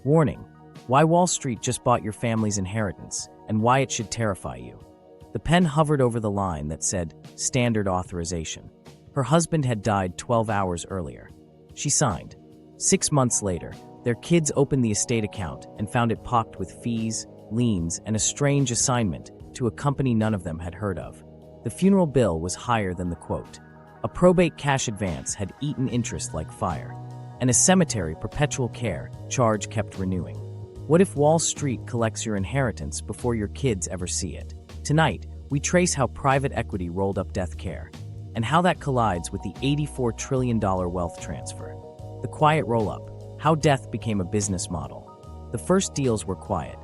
Warning: why Wall Street just bought your family's inheritance and why it should terrify you. The pen hovered over the line that said, Standard Authorization. Her husband had died 12 hours earlier. She signed. 6 months later, their kids opened the estate account and found it pocked with fees, liens, and a strange assignment to a company none of them had heard of. The funeral bill was higher than the quote. A probate cash advance had eaten interest like fire. And a cemetery perpetual care charge kept renewing. What if Wall Street collects your inheritance before your kids ever see it? Tonight, we trace how private equity rolled up death care, and how that collides with the $84 trillion wealth transfer. The quiet roll-up, how death became a business model. The first deals were quiet.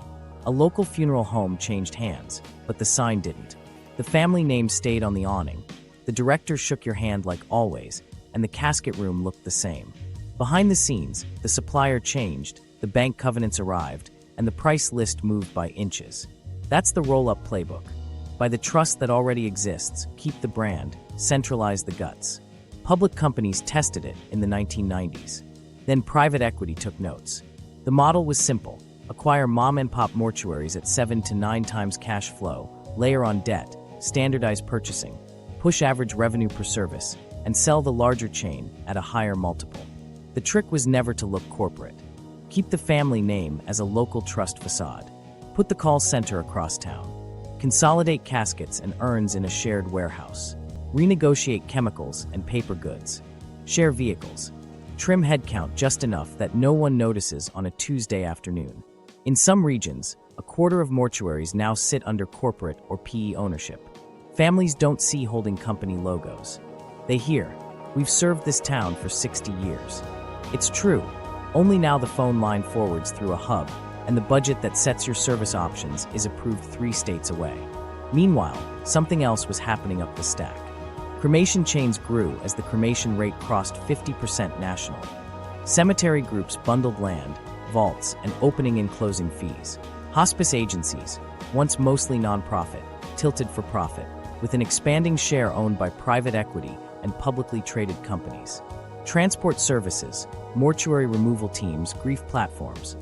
A local funeral home changed hands, but the sign didn't. The family name stayed on the awning. The director shook your hand like always, and the casket room looked the same. Behind the scenes, the supplier changed, the bank covenants arrived, and the price list moved by inches. That's the roll-up playbook. By the trust that already exists, keep the brand, centralize the guts. Public companies tested it in the 1990s. Then private equity took notes. The model was simple: acquire mom-and-pop mortuaries at 7 to 9 times cash flow, layer on debt, standardize purchasing, push average revenue per service, and sell the larger chain at a higher multiple. The trick was never to look corporate. Keep the family name as a local trust facade. Put the call center across town. Consolidate caskets and urns in a shared warehouse. Renegotiate chemicals and paper goods. Share vehicles. Trim headcount just enough that no one notices on a Tuesday afternoon. In some regions, a quarter of mortuaries now sit under corporate or PE ownership. Families don't see holding company logos. They hear, "We've served this town for 60 years. It's true. Only now the phone line forwards through a hub, and the budget that sets your service options is approved 3 states away. Meanwhile, something else was happening up the stack. Cremation chains grew as the cremation rate crossed 50% nationally. Cemetery groups bundled land, vaults, and opening and closing fees. Hospice agencies, once mostly nonprofit, tilted for profit, with an expanding share owned by private equity and publicly traded companies. Transport services, mortuary removal teams, grief platforms,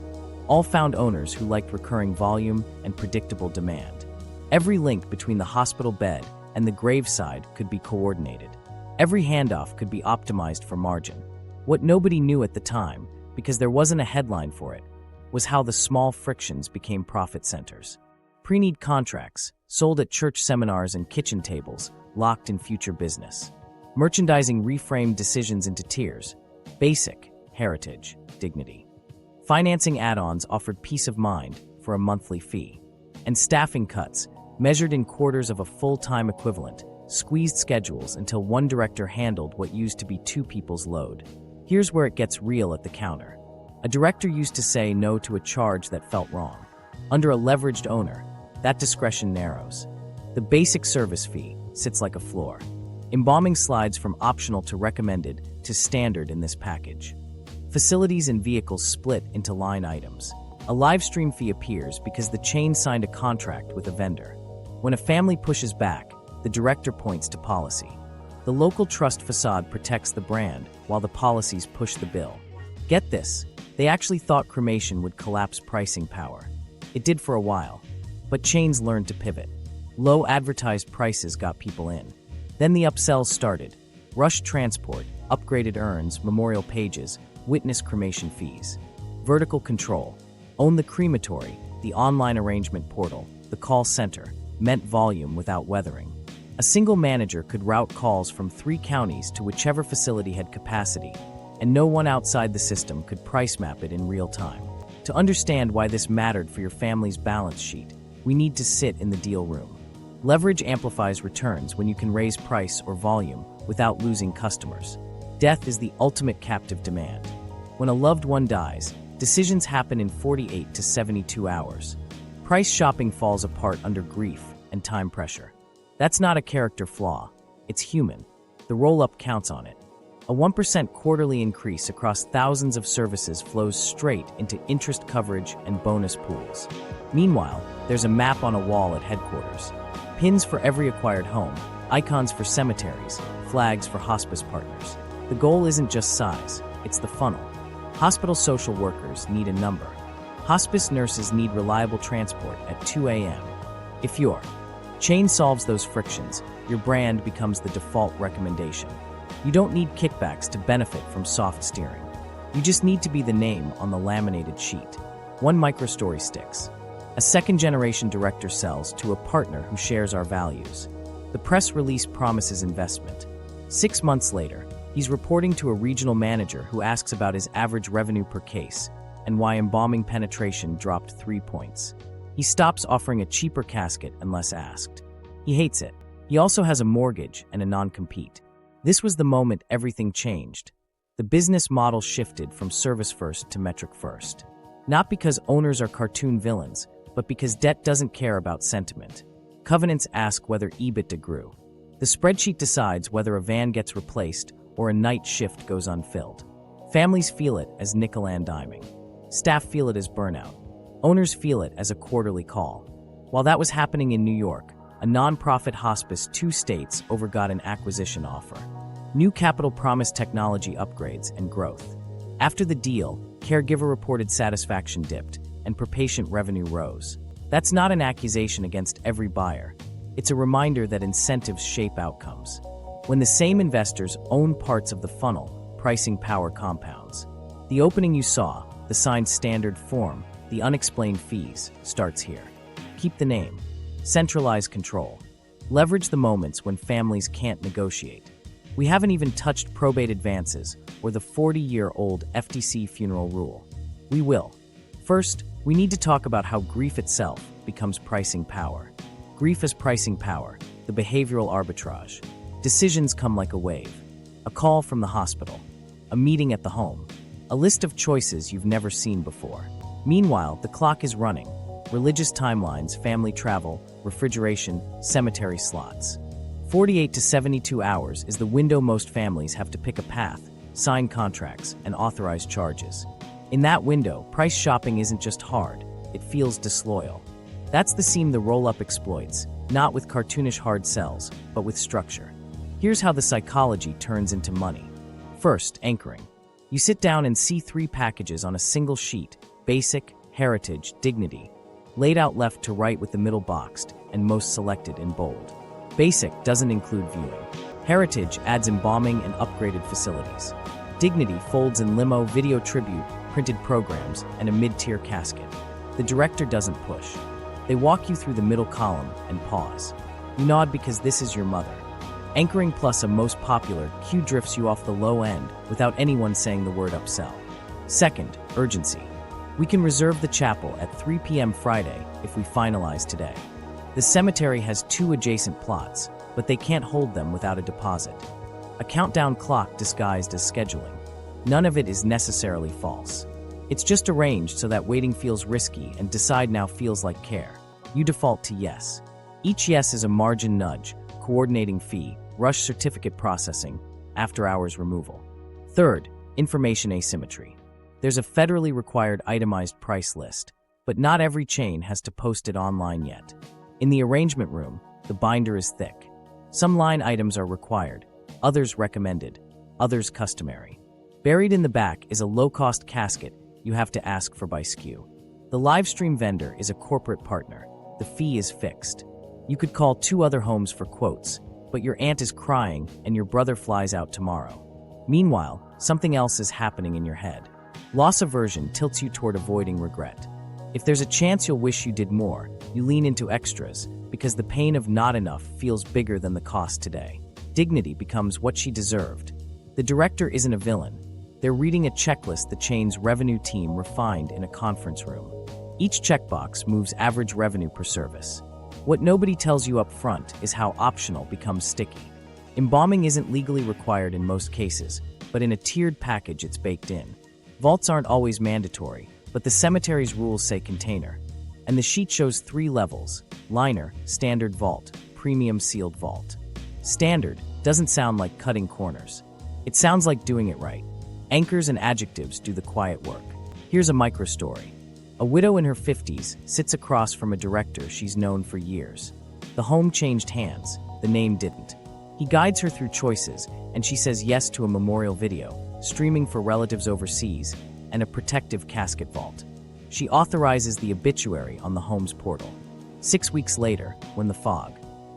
all found owners who liked recurring volume and predictable demand. Every link between the hospital bed and the graveside could be coordinated. Every handoff could be optimized for margin. What nobody knew at the time, because there wasn't a headline for it, was how the small frictions became profit centers. Pre-need contracts, sold at church seminars and kitchen tables, locked in future business. Merchandising reframed decisions into tiers: basic, heritage, dignity. Financing add-ons offered peace of mind for a monthly fee. And staffing cuts, measured in quarters of a full-time equivalent, squeezed schedules until one director handled what used to be 2 people's load. Here's where it gets real at the counter. A director used to say no to a charge that felt wrong. Under a leveraged owner, that discretion narrows. The basic service fee sits like a floor. Embalming slides from optional to recommended to standard in this package. Facilities and vehicles split into line items. A live stream fee appears because the chain signed a contract with a vendor. When a family pushes back, the director points to policy. The local trust facade protects the brand while the policies push the bill. Get this, they actually thought cremation would collapse pricing power. It did for a while, but chains learned to pivot. Low advertised prices got people in. Then the upsells started. Rushed transport, upgraded urns, memorial pages, witness cremation fees. Vertical control. Own the crematory, the online arrangement portal, the call center, meant volume without weathering. A single manager could route calls from 3 counties to whichever facility had capacity, and no one outside the system could price map it in real time. To understand why this mattered for your family's balance sheet, we need to sit in the deal room. Leverage amplifies returns when you can raise price or volume without losing customers. Death is the ultimate captive demand. When a loved one dies, decisions happen in 48 to 72 hours. Price shopping falls apart under grief and time pressure. That's not a character flaw. It's human. The roll-up counts on it. A 1% quarterly increase across thousands of services flows straight into interest coverage and bonus pools. Meanwhile, there's a map on a wall at headquarters. Pins for every acquired home, icons for cemeteries, flags for hospice partners. The goal isn't just size, it's the funnel. Hospital social workers need a number. Hospice nurses need reliable transport at 2 a.m. If your chain solves those frictions, your brand becomes the default recommendation. You don't need kickbacks to benefit from soft steering. You just need to be the name on the laminated sheet. One microstory sticks. A second-generation director sells to a partner who shares our values. The press release promises investment. 6 months later, he's reporting to a regional manager who asks about his average revenue per case and why embalming penetration dropped 3 points. He stops offering a cheaper casket unless asked. He hates it. He also has a mortgage and a non-compete. This was the moment everything changed. The business model shifted from service first to metric first. Not because owners are cartoon villains, but because debt doesn't care about sentiment. Covenants ask whether EBITDA grew. The spreadsheet decides whether a van gets replaced or a night shift goes unfilled. Families feel it as nickel and diming. Staff feel it as burnout. Owners feel it as a quarterly call. While that was happening in New York, a nonprofit hospice 2 states overgot an acquisition offer. New capital promised technology upgrades and growth. After the deal, caregiver reported satisfaction dipped and per-patient revenue rose. That's not an accusation against every buyer. It's a reminder that incentives shape outcomes. When the same investors own parts of the funnel, pricing power compounds. The opening you saw, the signed standard form, the unexplained fees, starts here. Keep the name. Centralize control. Leverage the moments when families can't negotiate. We haven't even touched probate advances or the 40-year-old FTC funeral rule. We will. First, we need to talk about how grief itself becomes pricing power. Grief as pricing power, the behavioral arbitrage. Decisions come like a wave. A call from the hospital. A meeting at the home. A list of choices you've never seen before. Meanwhile, the clock is running. Religious timelines, family travel, refrigeration, cemetery slots. 48 to 72 hours is the window most families have to pick a path, sign contracts, and authorize charges. In that window, price shopping isn't just hard, it feels disloyal. That's the seam the roll-up exploits, not with cartoonish hard sells, but with structure. Here's how the psychology turns into money. First, anchoring. You sit down and see 3 packages on a single sheet: basic, heritage, dignity, laid out left to right with the middle boxed, and most selected in bold. Basic doesn't include viewing. Heritage adds embalming and upgraded facilities. Dignity folds in limo, video tribute, printed programs, and a mid-tier casket. The director doesn't push. They walk you through the middle column and pause. You nod because this is your mother. Anchoring plus a most popular cue drifts you off the low end without anyone saying the word upsell. Second, urgency. We can reserve the chapel at 3 p.m. Friday if we finalize today. The cemetery has 2 adjacent plots, but they can't hold them without a deposit. A countdown clock disguised as scheduling. None of it is necessarily false. It's just arranged so that waiting feels risky and decide now feels like care. You default to yes. Each yes is a margin nudge, coordinating fee, rush certificate processing, after-hours removal. Third, information asymmetry. There's a federally required itemized price list, but not every chain has to post it online yet. In the arrangement room, the binder is thick. Some line items are required, others recommended, others customary. Buried in the back is a low-cost casket you have to ask for by SKU. The livestream vendor is a corporate partner. The fee is fixed. You could call 2 other homes for quotes, but your aunt is crying and your brother flies out tomorrow. Meanwhile, something else is happening in your head. Loss aversion tilts you toward avoiding regret. If there's a chance you'll wish you did more, you lean into extras, because the pain of not enough feels bigger than the cost today. Dignity becomes what she deserved. The director isn't a villain. They're reading a checklist the chain's revenue team refined in a conference room. Each checkbox moves average revenue per service. What nobody tells you up front is how optional becomes sticky. Embalming isn't legally required in most cases, but in a tiered package it's baked in. Vaults aren't always mandatory, but the cemetery's rules say container. And the sheet shows 3 levels: liner, standard vault, premium sealed vault. Standard doesn't sound like cutting corners. It sounds like doing it right. Anchors and adjectives do the quiet work. Here's a micro-story. A widow in her 50s sits across from a director she's known for years. The home changed hands, the name didn't. He guides her through choices, and she says yes to a memorial video, streaming for relatives overseas, and a protective casket vault. She authorizes the obituary on the home's portal. 6 weeks later, when the fog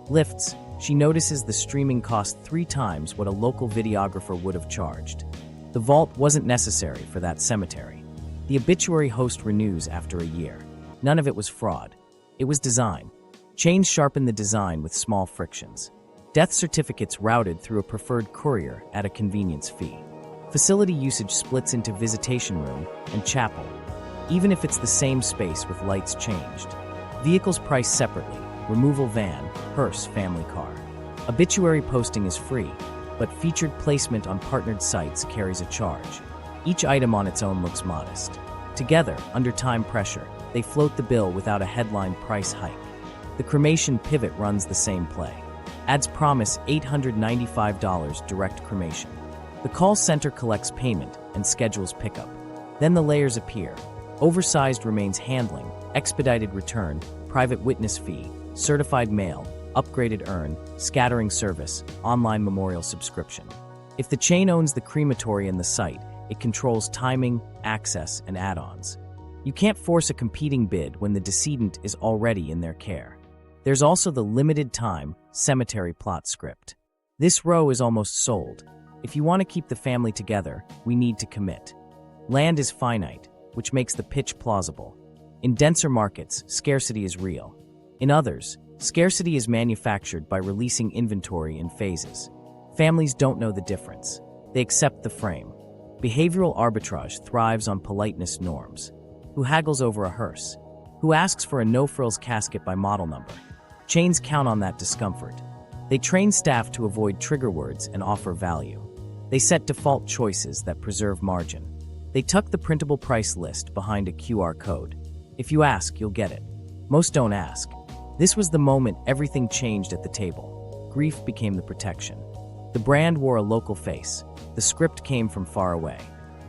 lifts, she notices the streaming cost 3 times what a local videographer would have charged. The vault wasn't necessary for that cemetery. The obituary host renews after a year. None of it was fraud. It was design. Chains sharpened the design with small frictions. Death certificates routed through a preferred courier at a convenience fee. Facility usage splits into visitation room and chapel, even if it's the same space with lights changed. Vehicles priced separately: removal van, hearse, family car. Obituary posting is free, but featured placement on partnered sites carries a charge. Each item on its own looks modest. Together, under time pressure, they float the bill without a headline price hike. The cremation pivot runs the same play. Ads promise $895 direct cremation. The call center collects payment and schedules pickup. Then the layers appear. Oversized remains handling, expedited return, private witness fee, certified mail, upgraded urn, scattering service, online memorial subscription. If the chain owns the crematory and the site, it controls timing, access, and add-ons. You can't force a competing bid when the decedent is already in their care. There's also the limited time cemetery plot script. This row is almost sold. If you want to keep the family together, we need to commit. Land is finite, which makes the pitch plausible. In denser markets, scarcity is real. In others, scarcity is manufactured by releasing inventory in phases. Families don't know the difference. They accept the frame. Behavioral arbitrage thrives on politeness norms. Who haggles over a hearse? Who asks for a no-frills casket by model number? Chains count on that discomfort. They train staff to avoid trigger words and offer value. They set default choices that preserve margin. They tuck the printable price list behind a QR code. If you ask, you'll get it. Most don't ask. This was the moment everything changed at the table. Grief became the protection. The brand wore a local face. The script came from far away.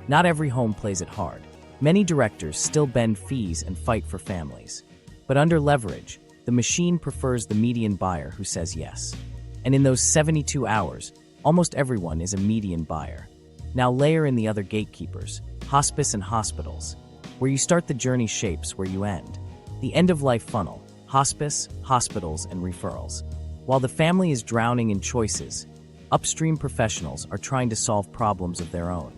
Not every home plays it hard. Many directors still bend fees and fight for families. But under leverage, the machine prefers the median buyer who says yes. And in those 72 hours, almost everyone is a median buyer. Now layer in the other gatekeepers, hospice and hospitals. Where you start, the journey shapes where you end. The end-of-life funnel: hospice, hospitals, and referrals. While the family is drowning in choices, upstream professionals are trying to solve problems of their own.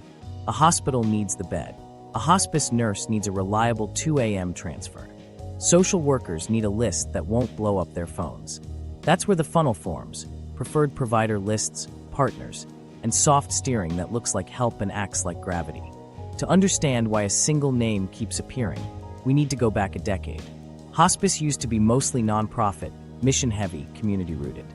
A hospital needs the bed. A hospice nurse needs a reliable 2 a.m. transfer. Social workers need a list that won't blow up their phones. That's where the funnel forms: preferred provider lists, partners, and soft steering that looks like help and acts like gravity. To understand why a single name keeps appearing, we need to go back a decade. Hospice used to be mostly nonprofit, mission-heavy, community-rooted.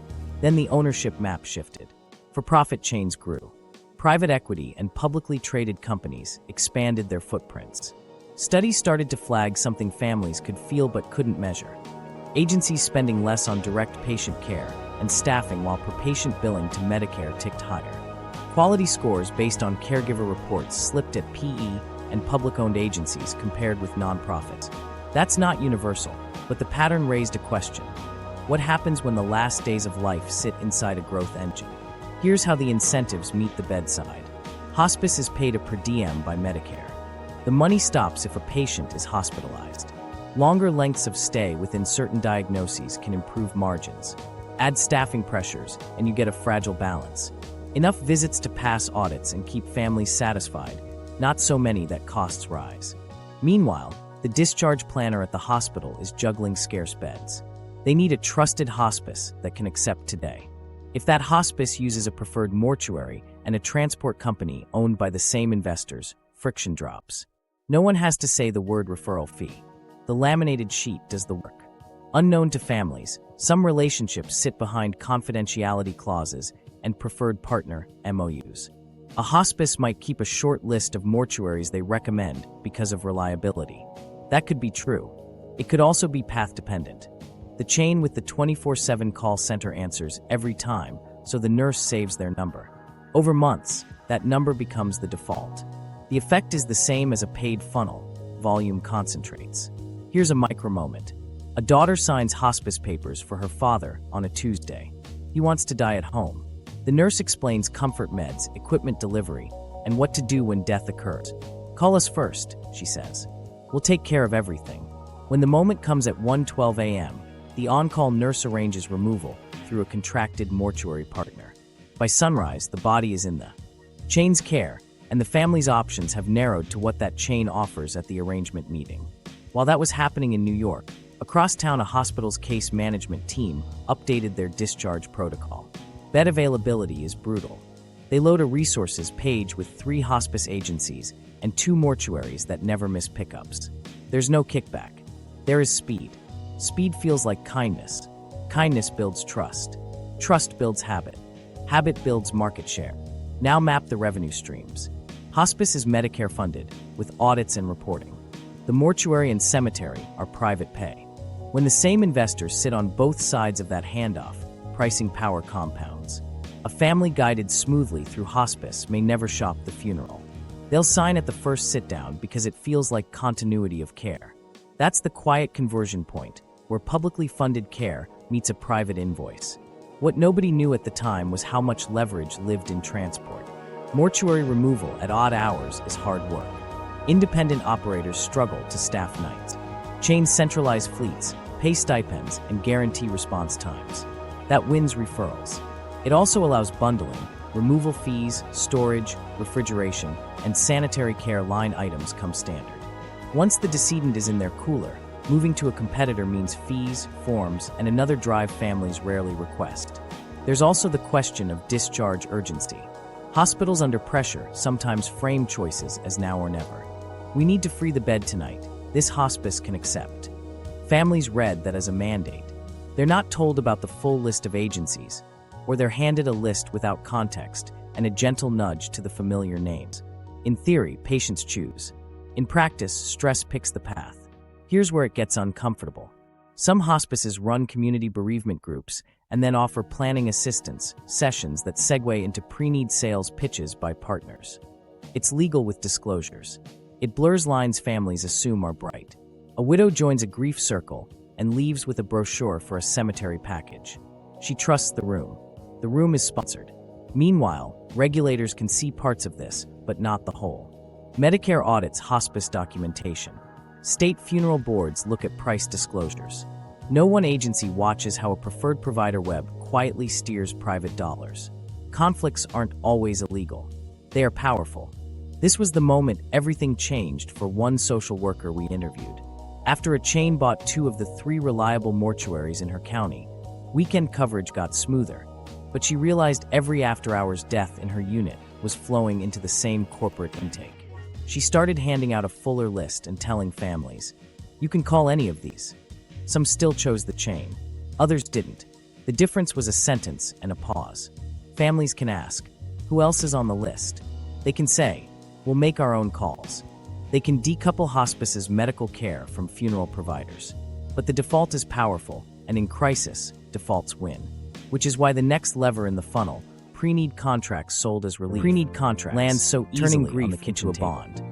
Then the ownership map shifted. For-profit chains grew. Private equity and publicly traded companies expanded their footprints. Studies started to flag something families could feel but couldn't measure. Agencies spending less on direct patient care and staffing while per-patient billing to Medicare ticked higher. Quality scores based on caregiver reports slipped at PE and public-owned agencies compared with nonprofits. That's not universal, but the pattern raised a question. What happens when the last days of life sit inside a growth engine? Here's how the incentives meet the bedside. Hospice is paid a per diem by Medicare. The money stops if a patient is hospitalized. Longer lengths of stay within certain diagnoses can improve margins. Add staffing pressures, and you get a fragile balance. Enough visits to pass audits and keep families satisfied, not so many that costs rise. Meanwhile, the discharge planner at the hospital is juggling scarce beds. They need a trusted hospice that can accept today. If that hospice uses a preferred mortuary and a transport company owned by the same investors, friction drops. No one has to say the word referral fee. The laminated sheet does the work. Unknown to families, some relationships sit behind confidentiality clauses and preferred partner MOUs. A hospice might keep a short list of mortuaries they recommend because of reliability. That could be true. It could also be path-dependent. The chain with the 24/7 call center answers every time, so the nurse saves their number. Over months, that number becomes the default. The effect is the same as a paid funnel: volume concentrates. Here's a micro moment. A daughter signs hospice papers for her father on a Tuesday. He wants to die at home. The nurse explains comfort meds, equipment delivery, and what to do when death occurs. "Call us first," she says. We'll take care of everything. When the moment comes at 1:12 a.m., the on-call nurse arranges removal through a contracted mortuary partner. By sunrise, the body is in the chain's care, and the family's options have narrowed to what that chain offers at the arrangement meeting. While that was happening in New York, across town a hospital's case management team updated their discharge protocol. Bed availability is brutal. They load a resources page with 3 hospice agencies and 2 mortuaries that never miss pickups. There's no kickback. There is speed. Speed feels like kindness. Kindness builds trust. Trust builds habit. Habit builds market share. Now map the revenue streams. Hospice is Medicare funded, with audits and reporting. The mortuary and cemetery are private pay. When the same investors sit on both sides of that handoff, pricing power compounds. A family guided smoothly through hospice may never shop the funeral. They'll sign at the first sit-down because it feels like continuity of care. That's the quiet conversion point, where publicly funded care meets a private invoice. What nobody knew at the time was how much leverage lived in transport. Mortuary removal at odd hours is hard work. Independent operators struggle to staff nights. Chains centralize fleets, pay stipends, and guarantee response times. That wins referrals. It also allows bundling. Removal fees, storage, refrigeration, and sanitary care line items come standard. Once the decedent is in their cooler, moving to a competitor means fees, forms, and another drive families rarely request. There's also the question of discharge urgency. Hospitals under pressure sometimes frame choices as now or never. We need to free the bed tonight. This hospice can accept. Families read that as a mandate. They're not told about the full list of agencies, or they're handed a list without context and a gentle nudge to the familiar names. In theory, patients choose. In practice, stress picks the path. Here's where it gets uncomfortable. Some hospices run community bereavement groups and then offer planning assistance sessions that segue into pre-need sales pitches by partners. It's legal with disclosures. It blurs lines families assume are bright. A widow joins a grief circle and leaves with a brochure for a cemetery package. She trusts the room. The room is sponsored. Meanwhile, regulators can see parts of this, but not the whole. Medicare audits hospice documentation. State funeral boards look at price disclosures. No one agency watches how a preferred provider web quietly steers private dollars. Conflicts aren't always illegal. They are powerful. This was the moment everything changed for one social worker we interviewed. After a chain bought 2 of the 3 reliable mortuaries in her county, weekend coverage got smoother, but she realized every after-hours death in her unit was flowing into the same corporate intake. She started handing out a fuller list and telling families, "You can call any of these." Some still chose the chain. Others didn't. The difference was a sentence and a pause. Families can ask, "Who else is on the list?" They can say, "We'll make our own calls." They can decouple hospice's medical care from funeral providers. But the default is powerful, and in crisis, defaults win. Which is why the next lever in the funnel, pre-need contracts sold as relief, pre-need contracts lands so easily on the kitchen table. Bond.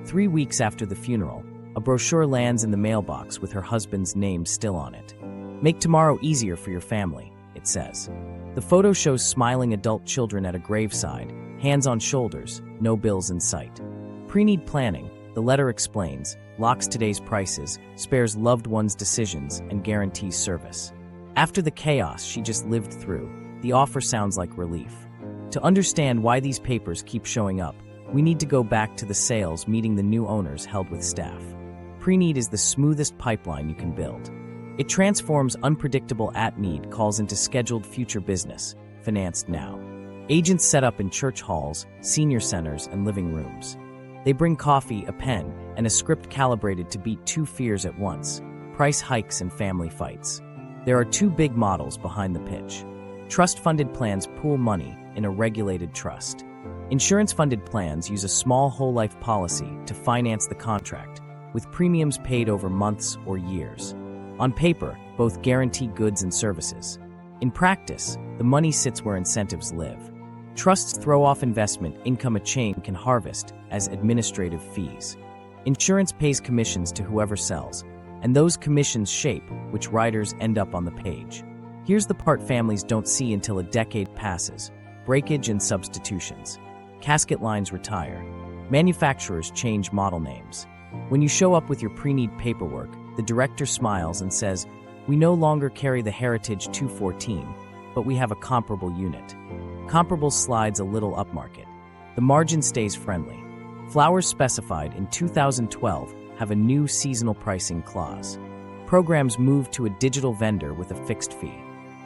3 weeks after the funeral, a brochure lands in the mailbox with her husband's name still on it. "Make tomorrow easier for your family," it says. The photo shows smiling adult children at a graveside, hands on shoulders, no bills in sight. Pre-need planning, the letter explains, locks today's prices, spares loved ones' decisions, and guarantees service. After the chaos she just lived through, the offer sounds like relief. To understand why these papers keep showing up, we need to go back to the sales meeting the new owners held with staff. Pre-need is the smoothest pipeline you can build. It transforms unpredictable at-need calls into scheduled future business, financed now. Agents set up in church halls, senior centers, and living rooms. They bring coffee, a pen, and a script calibrated to beat 2 fears at once: price hikes and family fights. There are 2 big models behind the pitch. Trust-funded plans pool money in a regulated trust. Insurance-funded plans use a small whole-life policy to finance the contract, with premiums paid over months or years. On paper, both guarantee goods and services. In practice, the money sits where incentives live. Trusts throw off investment income a chain can harvest as administrative fees. Insurance pays commissions to whoever sells, and those commissions shape which riders end up on the page. Here's the part families don't see until a decade passes: breakage and substitutions. Casket lines retire. Manufacturers change model names. When you show up with your pre-need paperwork, the director smiles and says, "We no longer carry the Heritage 214, but we have a comparable unit." Comparable slides a little upmarket. The margin stays friendly. Flowers specified in 2012 have a new seasonal pricing clause. Programs move to a digital vendor with a fixed fee.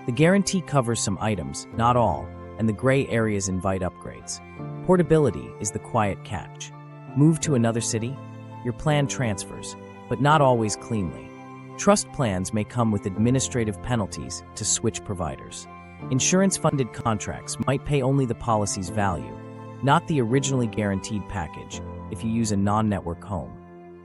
The guarantee covers some items, not all, and the gray areas invite upgrades. Portability is the quiet catch. Move to another city? Your plan transfers, but not always cleanly. Trust plans may come with administrative penalties to switch providers. Insurance-funded contracts might pay only the policy's value, not the originally guaranteed package if you use a non-network home.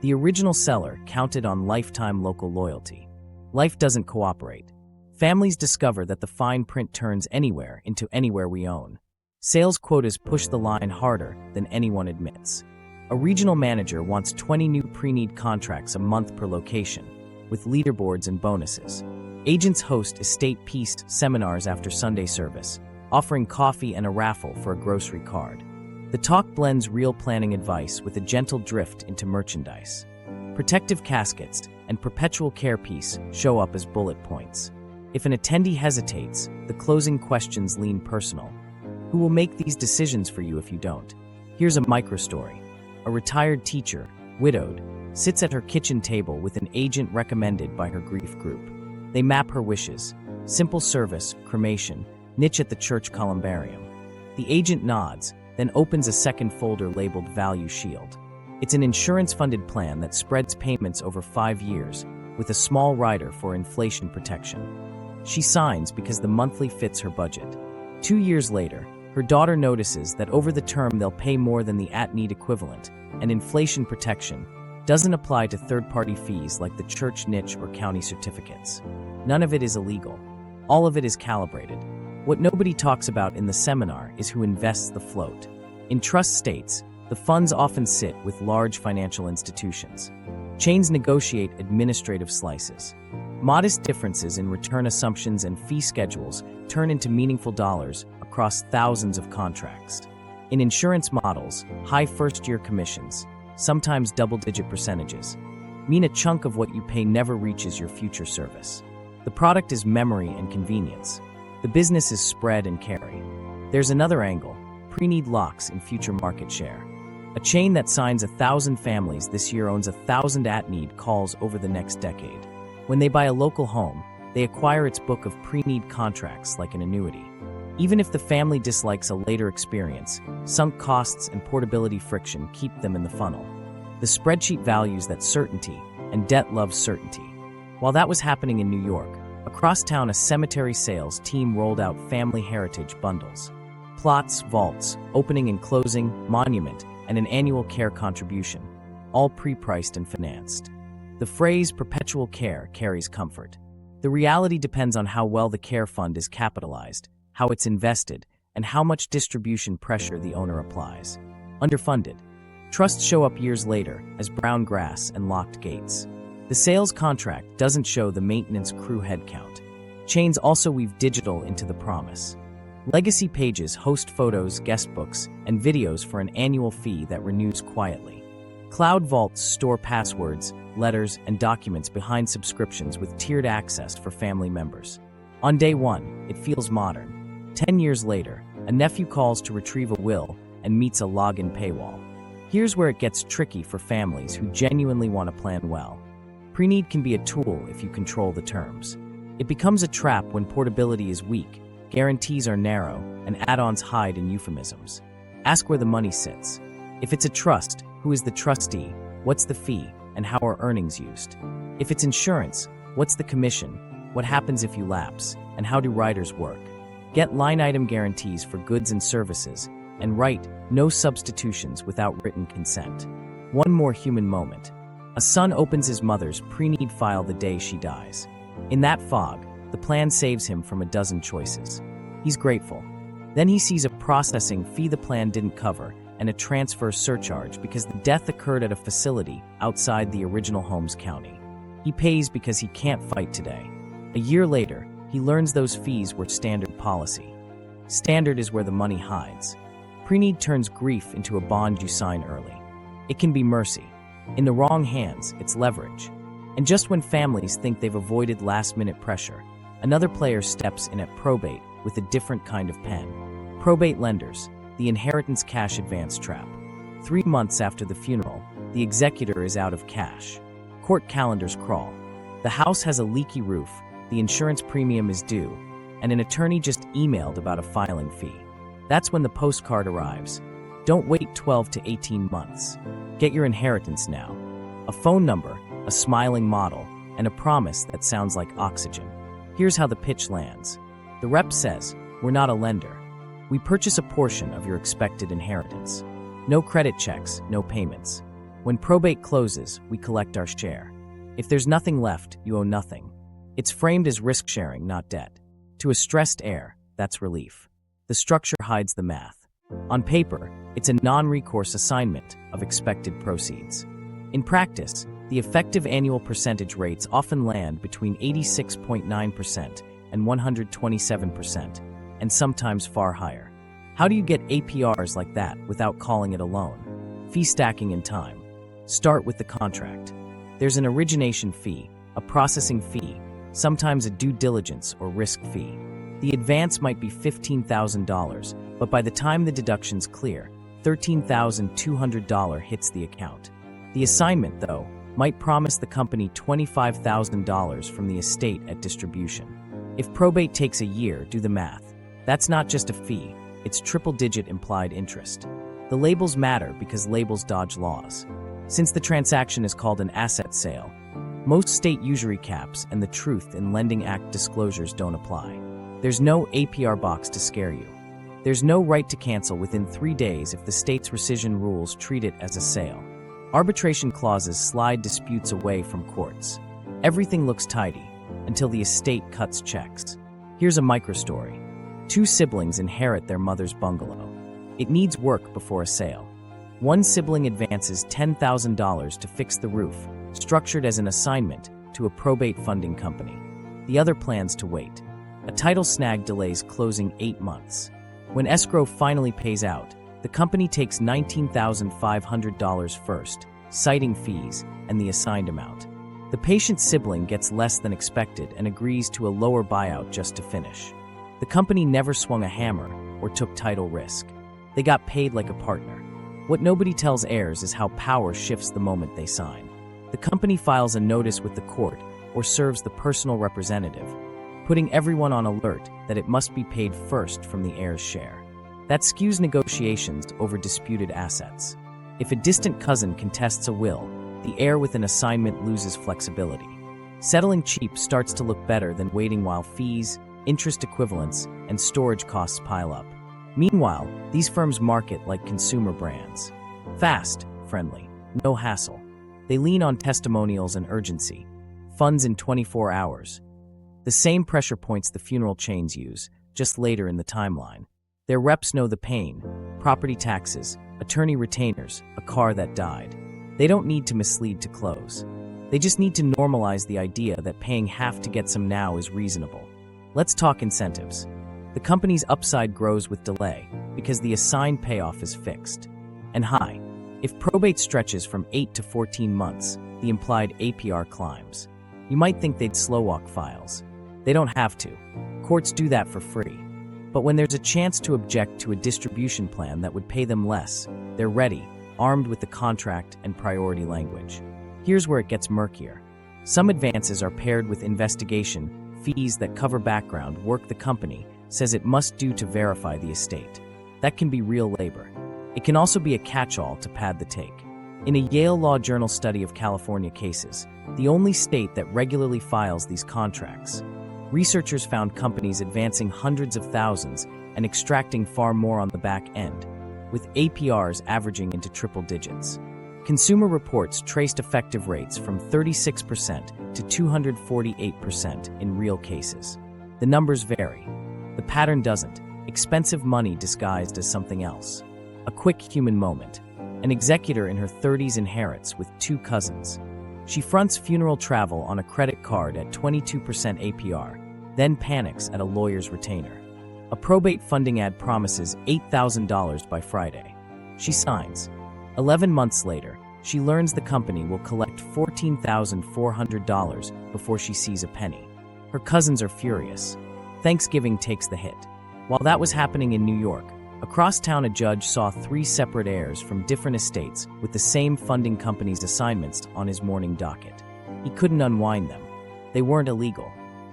The original seller counted on lifetime local loyalty. Life doesn't cooperate. Families discover that the fine print turns anywhere into anywhere we own. Sales quotas push the line harder than anyone admits. A regional manager wants 20 new pre-need contracts a month per location, with leaderboards and bonuses. Agents host estate peace seminars after Sunday service, offering coffee and a raffle for a grocery card. The talk blends real planning advice with a gentle drift into merchandise. Protective caskets and perpetual care piece show up as bullet points. If an attendee hesitates, the closing questions lean personal. Who will make these decisions for you if you don't? Here's a microstory. A retired teacher, widowed, sits at her kitchen table with an agent recommended by her grief group. They map her wishes: simple service, cremation, niche at the church columbarium. The agent nods, then opens a second folder labeled Value Shield. It's an insurance-funded plan that spreads payments over 5 years, with a small rider for inflation protection. She signs because the monthly fits her budget. 2 years later, her daughter notices that over the term they'll pay more than the at-need equivalent, and inflation protection doesn't apply to third-party fees like the church niche or county certificates. None of it is illegal. All of it is calibrated. What nobody talks about in the seminar is who invests the float. In trust states, the funds often sit with large financial institutions. Chains negotiate administrative slices. Modest differences in return assumptions and fee schedules turn into meaningful dollars across thousands of contracts. In insurance models, high first-year commissions, sometimes double-digit percentages, mean a chunk of what you pay never reaches your future service. The product is memory and convenience. The business is spread and carry. There's another angle: pre-need locks in future market share. A chain that signs 1,000 families this year owns 1,000 at-need calls over the next decade. When they buy a local home, they acquire its book of pre-need contracts like an annuity. Even if the family dislikes a later experience, sunk costs and portability friction keep them in the funnel. The spreadsheet values that certainty, and debt loves certainty. While that was happening in New York, across town a cemetery sales team rolled out family heritage bundles. Plots, vaults, opening and closing, monument, and an annual care contribution, all pre-priced and financed. The phrase perpetual care carries comfort. The reality depends on how well the care fund is capitalized, how it's invested, and how much distribution pressure the owner applies. Underfunded. Trusts show up years later as brown grass and locked gates. The sales contract doesn't show the maintenance crew headcount. Chains also weave digital into the promise. Legacy pages host photos, guest books, and videos for an annual fee that renews quietly. Cloud vaults store passwords, letters, and documents behind subscriptions with tiered access for family members. On day one, it feels modern. 10 years later, a nephew calls to retrieve a will and meets a login paywall. Here's where it gets tricky for families who genuinely want to plan well. Pre-need can be a tool if you control the terms. It becomes a trap when portability is weak, guarantees are narrow, and add-ons hide in euphemisms. Ask where the money sits. If it's a trust, who is the trustee, what's the fee, and how are earnings used? If it's insurance, what's the commission, what happens if you lapse, and how do riders work? Get line item guarantees for goods and services, and write no substitutions without written consent. One more human moment. A son opens his mother's pre-need file the day she dies. In that fog, the plan saves him from a dozen choices. He's grateful. Then he sees a processing fee the plan didn't cover and a transfer surcharge because the death occurred at a facility outside the original home's county. He pays because he can't fight today. A year later, he learns those fees were standard policy. Standard is where the money hides. Pre-need turns grief into a bond you sign early. It can be mercy. In the wrong hands, it's leverage. And just when families think they've avoided last-minute pressure, another player steps in at probate with a different kind of pen. Probate lenders, the inheritance cash advance trap. 3 months after the funeral, the executor is out of cash. Court calendars crawl. The house has a leaky roof, the insurance premium is due, and an attorney just emailed about a filing fee. That's when the postcard arrives. Don't wait 12 to 18 months. Get your inheritance now. A phone number, a smiling model, and a promise that sounds like oxygen. Here's how the pitch lands. The rep says, "We're not a lender. We purchase a portion of your expected inheritance. No credit checks, no payments. When probate closes, we collect our share. If there's nothing left, you owe nothing." It's framed as risk sharing, not debt. To a stressed heir, that's relief. The structure hides the math. On paper, it's a non-recourse assignment of expected proceeds. In practice, the effective annual percentage rates often land between 86.9% and 127%, and sometimes far higher. How do you get APRs like that without calling it a loan? Fee stacking in time. Start with the contract. There's an origination fee, a processing fee, sometimes a due diligence or risk fee. The advance might be $15,000, but by the time the deductions clear, $13,200 hits the account. The assignment, though, might promise the company $25,000 from the estate at distribution. If probate takes a year, do the math. That's not just a fee, it's triple-digit implied interest. The labels matter because labels dodge laws. Since the transaction is called an asset sale, most state usury caps and the Truth in Lending Act disclosures don't apply. There's no APR box to scare you. There's no right to cancel within 3 days if the state's rescission rules treat it as a sale. Arbitration clauses slide disputes away from courts. Everything looks tidy until the estate cuts checks. Here's a microstory. 2 siblings inherit their mother's bungalow. It needs work before a sale. One sibling advances $10,000 to fix the roof, structured as an assignment to a probate funding company. The other plans to wait. A title snag delays closing 8 months. When escrow finally pays out, the company takes $19,500 first, citing fees and the assigned amount. The patient sibling gets less than expected and agrees to a lower buyout just to finish. The company never swung a hammer or took title risk. They got paid like a partner. What nobody tells heirs is how power shifts the moment they sign. The company files a notice with the court or serves the personal representative, putting everyone on alert that it must be paid first from the heir's share. That skews negotiations over disputed assets. If a distant cousin contests a will, the heir with an assignment loses flexibility. Settling cheap starts to look better than waiting while fees, interest equivalents, and storage costs pile up. Meanwhile, these firms market like consumer brands. Fast, friendly, no hassle. They lean on testimonials and urgency. Funds in 24 hours. The same pressure points the funeral chains use, just later in the timeline. Their reps know the pain: property taxes, attorney retainers, a car that died. They don't need to mislead to close. They just need to normalize the idea that paying half to get some now is reasonable. Let's talk incentives. The company's upside grows with delay because the assigned payoff is fixed. And high. If probate stretches from 8 to 14 months, the implied APR climbs. You might think they'd slow walk files. They don't have to. Courts do that for free. But when there's a chance to object to a distribution plan that would pay them less, they're ready, armed with the contract and priority language. Here's where it gets murkier. Some advances are paired with investigation fees that cover background work the company says it must do to verify the estate. That can be real labor. It can also be a catch-all to pad the take. In a Yale Law Journal study of California cases, the only state that regularly files these contracts, researchers found companies advancing hundreds of thousands and extracting far more on the back end, with APRs averaging into triple digits. Consumer Reports traced effective rates from 36% to 248% in real cases. The numbers vary. The pattern doesn't. Expensive money disguised as something else. A quick human moment. An executor in her 30s inherits with 2 cousins. She fronts funeral travel on a credit card at 22% APR, then panics at a lawyer's retainer. A probate funding ad promises $8,000 by Friday. She signs. 11 months later, she learns the company will collect $14,400 before she sees a penny. Her cousins are furious. Thanksgiving takes the hit. While that was happening in New York, across town a judge saw 3 separate heirs from different estates with the same funding company's assignments on his morning docket. He couldn't unwind them. They weren't illegal.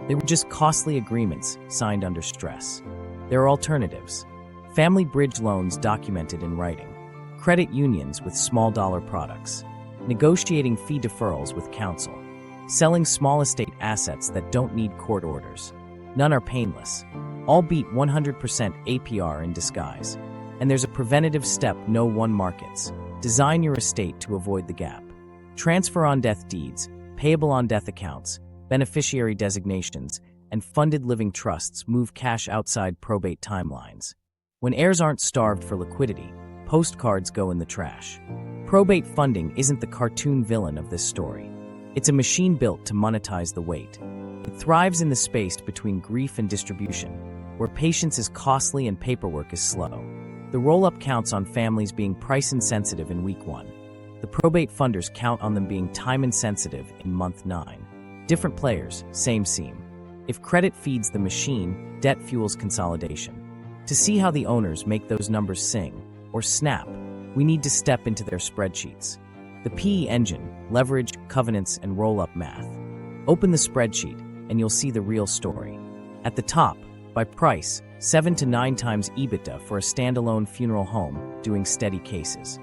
They were just costly agreements signed under stress. There are alternatives. Family bridge loans documented in writing. Credit unions with small-dollar products. Negotiating fee deferrals with counsel. Selling small estate assets that don't need court orders. None are painless. All beat 100% APR in disguise. And there's a preventative step no one markets. Design your estate to avoid the gap. Transfer on death deeds, payable on death accounts, beneficiary designations, and funded living trusts move cash outside probate timelines. When heirs aren't starved for liquidity, postcards go in the trash. Probate funding isn't the cartoon villain of this story. It's a machine built to monetize the wait. It thrives in the space between grief and distribution, where patience is costly and paperwork is slow. The roll-up counts on families being price-insensitive in week 1. The probate funders count on them being time-insensitive in month 9. Different players, same seam. If credit feeds the machine, debt fuels consolidation. To see how the owners make those numbers sing, or snap, we need to step into their spreadsheets. The PE engine, leverage, covenants, and roll-up math. Open the spreadsheet, and you'll see the real story. At the top, by price, 7 to 9 times EBITDA for a standalone funeral home doing steady cases.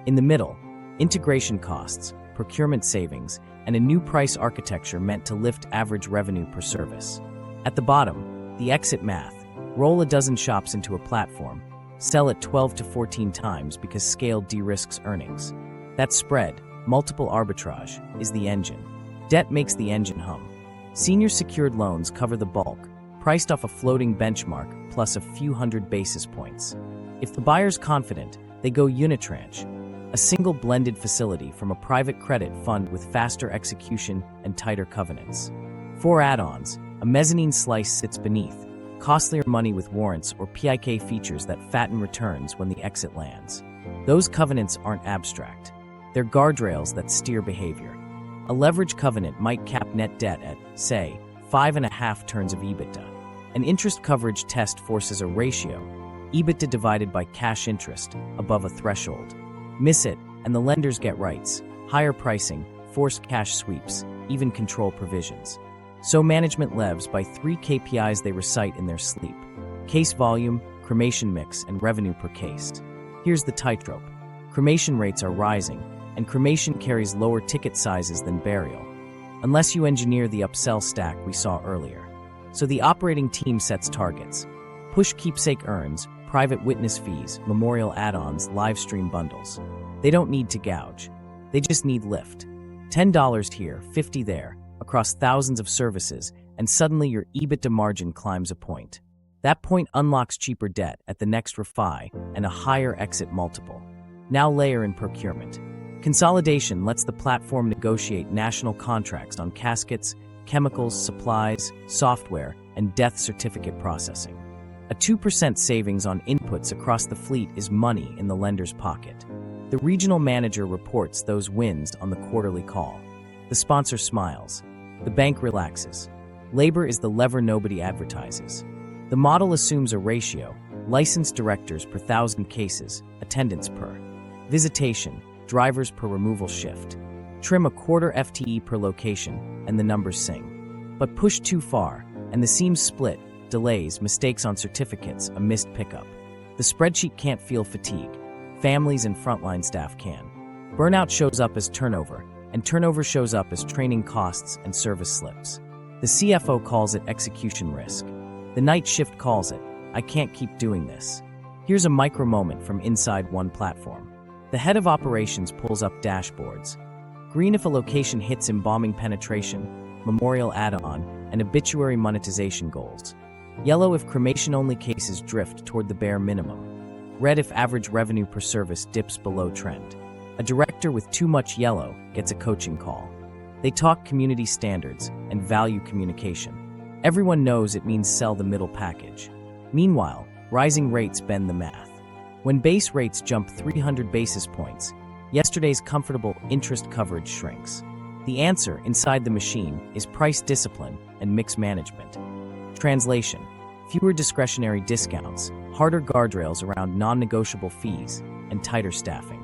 In the middle, integration costs, procurement savings, and a new price architecture meant to lift average revenue per service. At the bottom, the exit math. Roll a dozen shops into a platform, sell it 12 to 14 times because scale de-risks earnings. That spread, multiple arbitrage, is the engine. Debt makes the engine hum. Senior secured loans cover the bulk, priced off a floating benchmark plus a few hundred basis points. If the buyer's confident, they go unitranche, a single blended facility from a private credit fund with faster execution and tighter covenants. 4 add-ons, a mezzanine slice sits beneath, costlier money with warrants or PIK features that fatten returns when the exit lands. Those covenants aren't abstract. They're guardrails that steer behavior. A leverage covenant might cap net debt at, say, 5.5 turns of EBITDA. An interest coverage test forces a ratio, EBITDA divided by cash interest, above a threshold. Miss it, and the lenders get rights, higher pricing, forced cash sweeps, even control provisions. So management lives by 3 KPIs they recite in their sleep: case volume, cremation mix, and revenue per case. Here's the tightrope. Cremation rates are rising, and cremation carries lower ticket sizes than burial, unless you engineer the upsell stack we saw earlier. So the operating team sets targets. Push keepsake urns, private witness fees, memorial add-ons, live stream bundles. They don't need to gouge. They just need lift. $10 here, $50 there, across thousands of services, and suddenly your EBITDA margin climbs a point. That point unlocks cheaper debt at the next refi and a higher exit multiple. Now layer in procurement. Consolidation lets the platform negotiate national contracts on caskets, chemicals, supplies, software, and death certificate processing. A 2% savings on inputs across the fleet is money in the lender's pocket. The regional manager reports those wins on the quarterly call. The sponsor smiles. The bank relaxes. Labor is the lever nobody advertises. The model assumes a ratio: licensed directors per 1,000 cases, attendance per visitation, drivers per removal shift. Trim a quarter FTE per location, and the numbers sing. But push too far, and the seams split, delays, mistakes on certificates, a missed pickup. The spreadsheet can't feel fatigue. Families and frontline staff can. Burnout shows up as turnover, and turnover shows up as training costs and service slips. The CFO calls it execution risk. The night shift calls it, I can't keep doing this. Here's a micro moment from inside one platform. The head of operations pulls up dashboards. Green if a location hits embalming penetration, memorial add-on, and obituary monetization goals. Yellow if cremation-only cases drift toward the bare minimum. Red if average revenue per service dips below trend. A director with too much yellow gets a coaching call. They talk community standards and value communication. Everyone knows it means sell the middle package. Meanwhile, rising rates bend the math. When base rates jump 300 basis points, Yesterday's comfortable interest coverage shrinks. The answer inside the machine is price discipline and mix management. Translation: fewer discretionary discounts, harder guardrails around non-negotiable fees, and tighter staffing.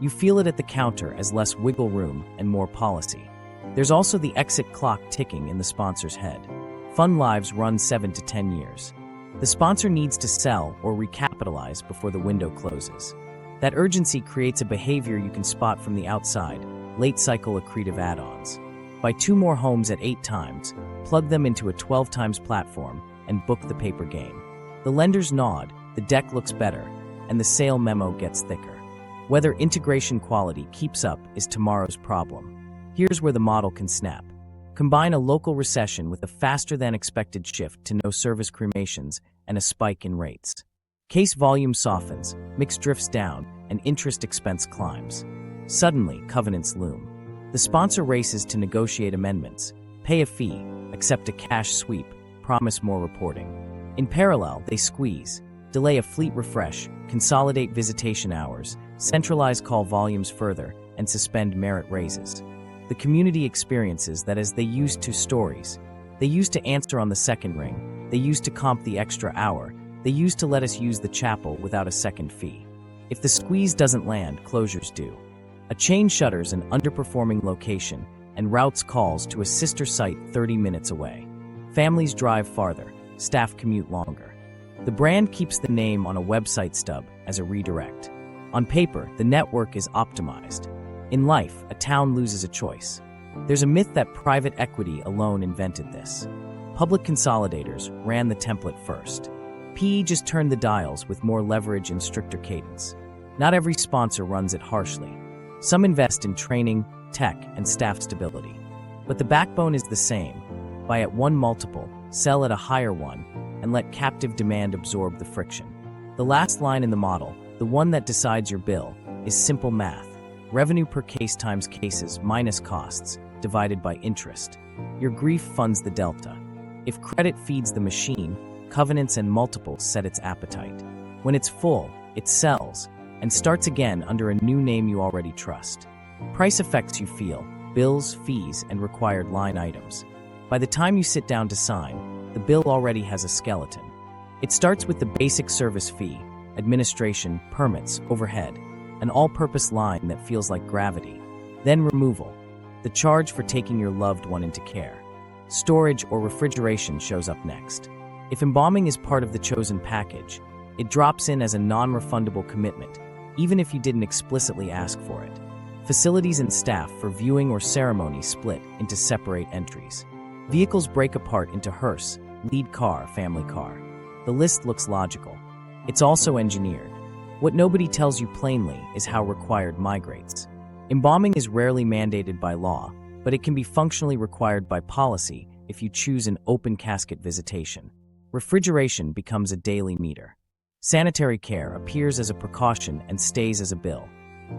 You feel it at the counter as less wiggle room and more policy. There's also the exit clock ticking in the sponsor's head. Fund lives run 7 to 10 years. The sponsor needs to sell or recapitalize before the window closes. That urgency creates a behavior you can spot from the outside: late cycle accretive add-ons. Buy 2 more homes at 8 times, plug them into a 12 times platform, and book the paper game. The lenders nod, the deck looks better, and the sale memo gets thicker. Whether integration quality keeps up is tomorrow's problem. Here's where the model can snap. Combine a local recession with a faster-than-expected shift to no-service cremations and a spike in rates. Case volume softens, mix drifts down, and interest expense climbs. Suddenly, covenants loom. The sponsor races to negotiate amendments, pay a fee, accept a cash sweep, promise more reporting. In parallel, they squeeze, delay a fleet refresh, consolidate visitation hours, centralize call volumes further, and suspend merit raises. The community experiences that as they used to stories. They used to answer on the second ring, they used to comp the extra hour, they used to let us use the chapel without a second fee. If the squeeze doesn't land, closures do. A chain shutters an underperforming location and routes calls to a sister site 30 minutes away. Families drive farther, staff commute longer. The brand keeps the name on a website stub as a redirect. On paper, the network is optimized. In life, a town loses a choice. There's a myth that private equity alone invented this. Public consolidators ran the template first. PE just turned the dials with more leverage and stricter cadence. Not every sponsor runs it harshly. Some invest in training, tech, and staff stability. But the backbone is the same. Buy at one multiple, sell at a higher one, and let captive demand absorb the friction. The last line in the model, the one that decides your bill, is simple math. Revenue per case times cases minus costs, divided by interest. Your grief funds the delta. If credit feeds the machine, covenants and multiples set its appetite. When it's full, it sells, and starts again under a new name you already trust. Price effects you feel: bills, fees, and required line items. By the time you sit down to sign, the bill already has a skeleton. It starts with the basic service fee, administration, permits, overhead, an all-purpose line that feels like gravity. Then removal, the charge for taking your loved one into care. Storage or refrigeration shows up next. If embalming is part of the chosen package, it drops in as a non-refundable commitment, even if you didn't explicitly ask for it. Facilities and staff for viewing or ceremony split into separate entries. Vehicles break apart into hearse, lead car, family car. The list looks logical. It's also engineered. What nobody tells you plainly is how required migrates. Embalming is rarely mandated by law, but it can be functionally required by policy if you choose an open casket visitation. Refrigeration becomes a daily meter. Sanitary care appears as a precaution and stays as a bill.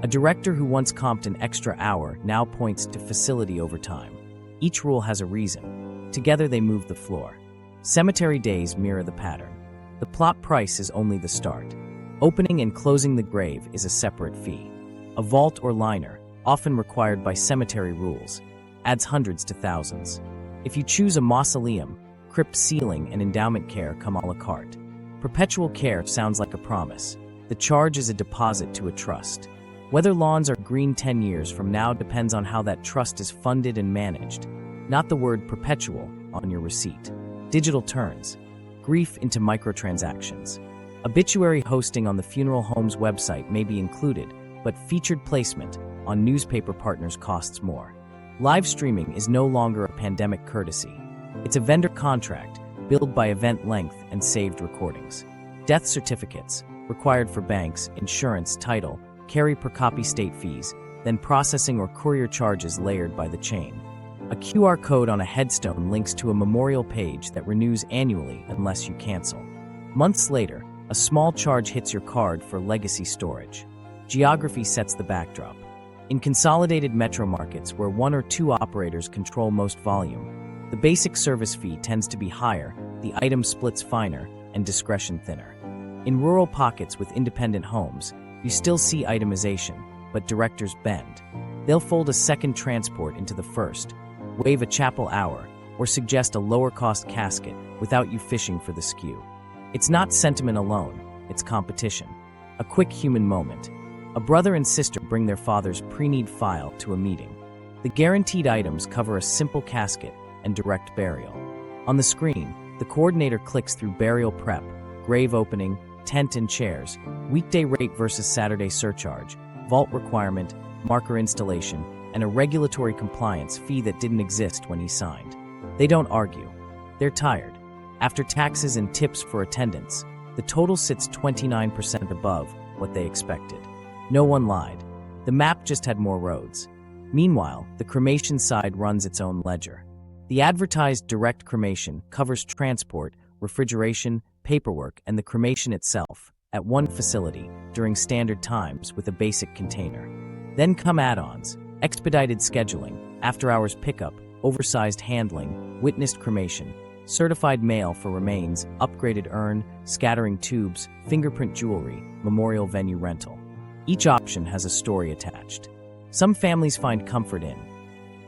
A director who once comped an extra hour now points to facility overtime. Each rule has a reason. Together they move the floor. Cemetery days mirror the pattern. The plot price is only the start. Opening and closing the grave is a separate fee. A vault or liner, often required by cemetery rules, adds hundreds to thousands. If you choose a mausoleum, crypt sealing and endowment care come a la carte. Perpetual care sounds like a promise. The charge is a deposit to a trust. Whether lawns are green 10 years from now depends on how that trust is funded and managed, not the word perpetual on your receipt. Digital turns. Grief into microtransactions. Obituary hosting on the funeral home's website may be included, but featured placement on newspaper partners costs more. Live streaming is no longer a pandemic courtesy. It's a vendor contract, billed by event length and saved recordings. Death certificates, required for banks, insurance, title, carry per copy state fees, then processing or courier charges layered by the chain. A QR code on a headstone links to a memorial page that renews annually unless you cancel. Months later, a small charge hits your card for legacy storage. Geography sets the backdrop. In consolidated metro markets where one or two operators control most volume, the basic service fee tends to be higher, the item splits finer, and discretion thinner. In rural pockets with independent homes, you still see itemization, but directors bend. They'll fold a second transport into the first, waive a chapel hour, or suggest a lower-cost casket without you fishing for the skew. It's not sentiment alone, it's competition. A quick human moment. A brother and sister bring their father's pre-need file to a meeting. The guaranteed items cover a simple casket and direct burial. On the screen, the coordinator clicks through burial prep, grave opening, tent and chairs, weekday rate versus Saturday surcharge, vault requirement, marker installation, and a regulatory compliance fee that didn't exist when he signed. They don't argue. They're tired. After taxes and tips for attendance, the total sits 29% above what they expected. No one lied. The map just had more roads. Meanwhile, the cremation side runs its own ledger. The advertised direct cremation covers transport, refrigeration, paperwork, and the cremation itself at one facility during standard times with a basic container. Then come add-ons, expedited scheduling, after-hours pickup, oversized handling, witnessed cremation, certified mail for remains, upgraded urn, scattering tubes, fingerprint jewelry, memorial venue rental. Each option has a story attached. Some families find comfort in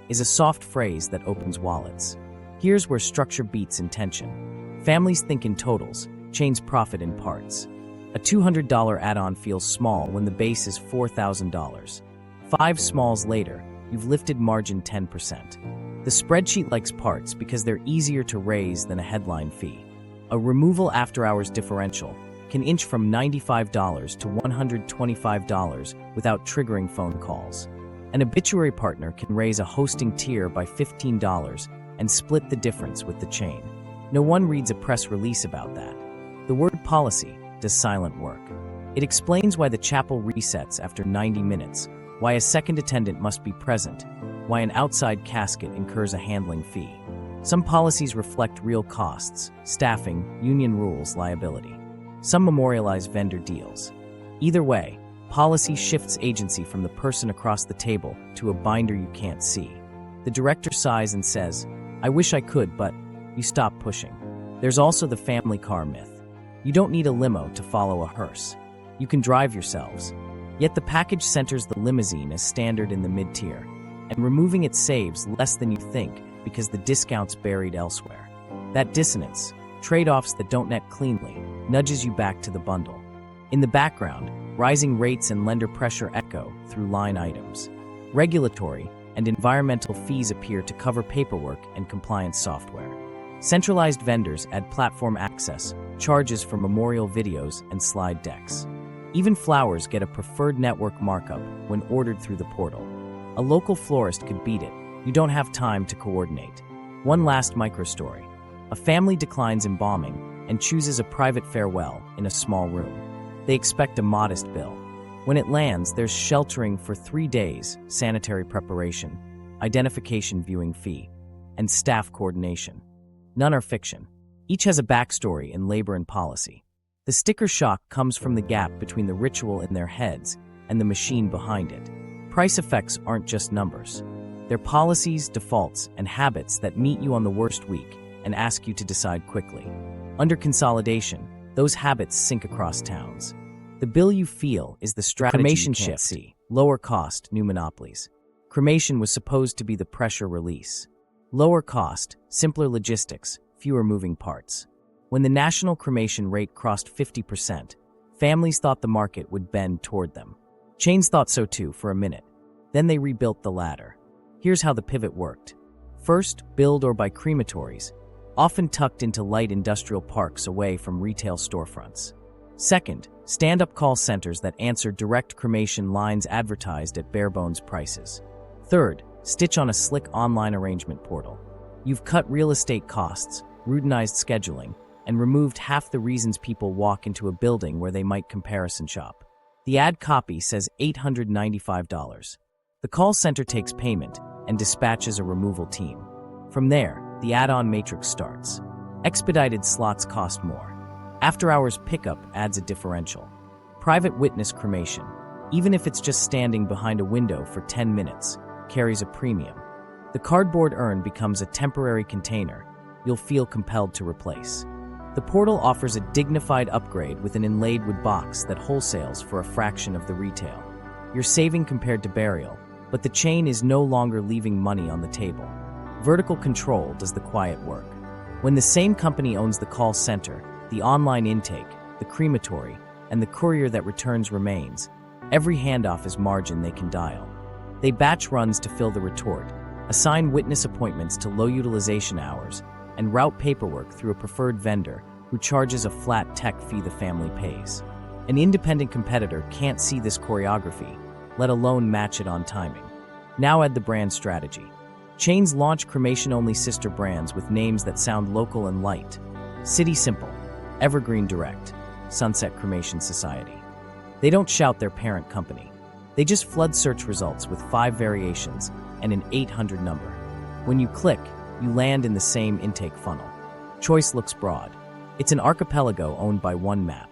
is a soft phrase that opens wallets. Here's where structure beats intention. Families think in totals, chains profit in parts. A $200 add-on feels small when the base is $4,000. 5 smalls later, you've lifted margin 10%. The spreadsheet likes parts because they're easier to raise than a headline fee. A removal after-hours differential can inch from $95 to $125 without triggering phone calls. An obituary partner can raise a hosting tier by $15 and split the difference with the chain. No one reads a press release about that. The word policy does silent work. It explains why the chapel resets after 90 minutes, why a second attendant must be present, why an outside casket incurs a handling fee. Some policies reflect real costs, staffing, union rules, liability. Some memorialize vendor deals. Either way, policy shifts agency from the person across the table to a binder you can't see. The director sighs and says, "I wish I could, but..." You stop pushing. There's also the family car myth. You don't need a limo to follow a hearse. You can drive yourselves. Yet the package centers the limousine as standard in the mid-tier, and removing it saves less than you think because the discount's buried elsewhere. That dissonance, trade-offs that don't net cleanly, nudges you back to the bundle. In the background, rising rates and lender pressure echo through line items. Regulatory and environmental fees appear to cover paperwork and compliance software. Centralized vendors add platform access, charges for memorial videos and slide decks. Even flowers get a preferred network markup when ordered through the portal. A local florist could beat it. You don't have time to coordinate. One last microstory. A family declines embalming and chooses a private farewell in a small room. They expect a modest bill. When it lands, there's sheltering for 3 days, sanitary preparation, identification viewing fee, and staff coordination. None are fiction. Each has a backstory in labor and policy. The sticker shock comes from the gap between the ritual in their heads and the machine behind it. Price effects aren't just numbers. They're policies, defaults, and habits that meet you on the worst week and ask you to decide quickly. Under consolidation, those habits sink across towns. The bill you feel is the strategy Cremation you can't see. Lower cost, new monopolies. Cremation was supposed to be the pressure release. Lower cost, simpler logistics, fewer moving parts. When the national cremation rate crossed 50%, families thought the market would bend toward them. Chains thought so too for a minute. Then they rebuilt the ladder. Here's how the pivot worked. First, build or buy crematories, often tucked into light industrial parks away from retail storefronts. Second, stand-up call centers that answer direct cremation lines advertised at bare-bones prices. Third, stitch on a slick online arrangement portal. You've cut real estate costs, routinized scheduling, and removed half the reasons people walk into a building where they might comparison shop. The ad copy says $895. The call center takes payment and dispatches a removal team. From there, the add-on matrix starts. Expedited slots cost more. After-hours pickup adds a differential. Private witness cremation, even if it's just standing behind a window for 10 minutes, carries a premium. The cardboard urn becomes a temporary container you'll feel compelled to replace. The portal offers a dignified upgrade with an inlaid wood box that wholesales for a fraction of the retail. You're saving compared to burial, but the chain is no longer leaving money on the table. Vertical control does the quiet work. When the same company owns the call center, the online intake, the crematory, and the courier that returns remains, every handoff is margin they can dial. They batch runs to fill the retort, assign witness appointments to low utilization hours, and route paperwork through a preferred vendor who charges a flat tech fee the family pays. An independent competitor can't see this choreography, let alone match it on timing. Now add the brand strategy. Chains launch cremation-only sister brands with names that sound local and light. City Simple, Evergreen Direct, Sunset Cremation Society. They don't shout their parent company. They just flood search results with 5 variations and an 800 number. When you click, you land in the same intake funnel. Choice looks broad. It's an archipelago owned by one map.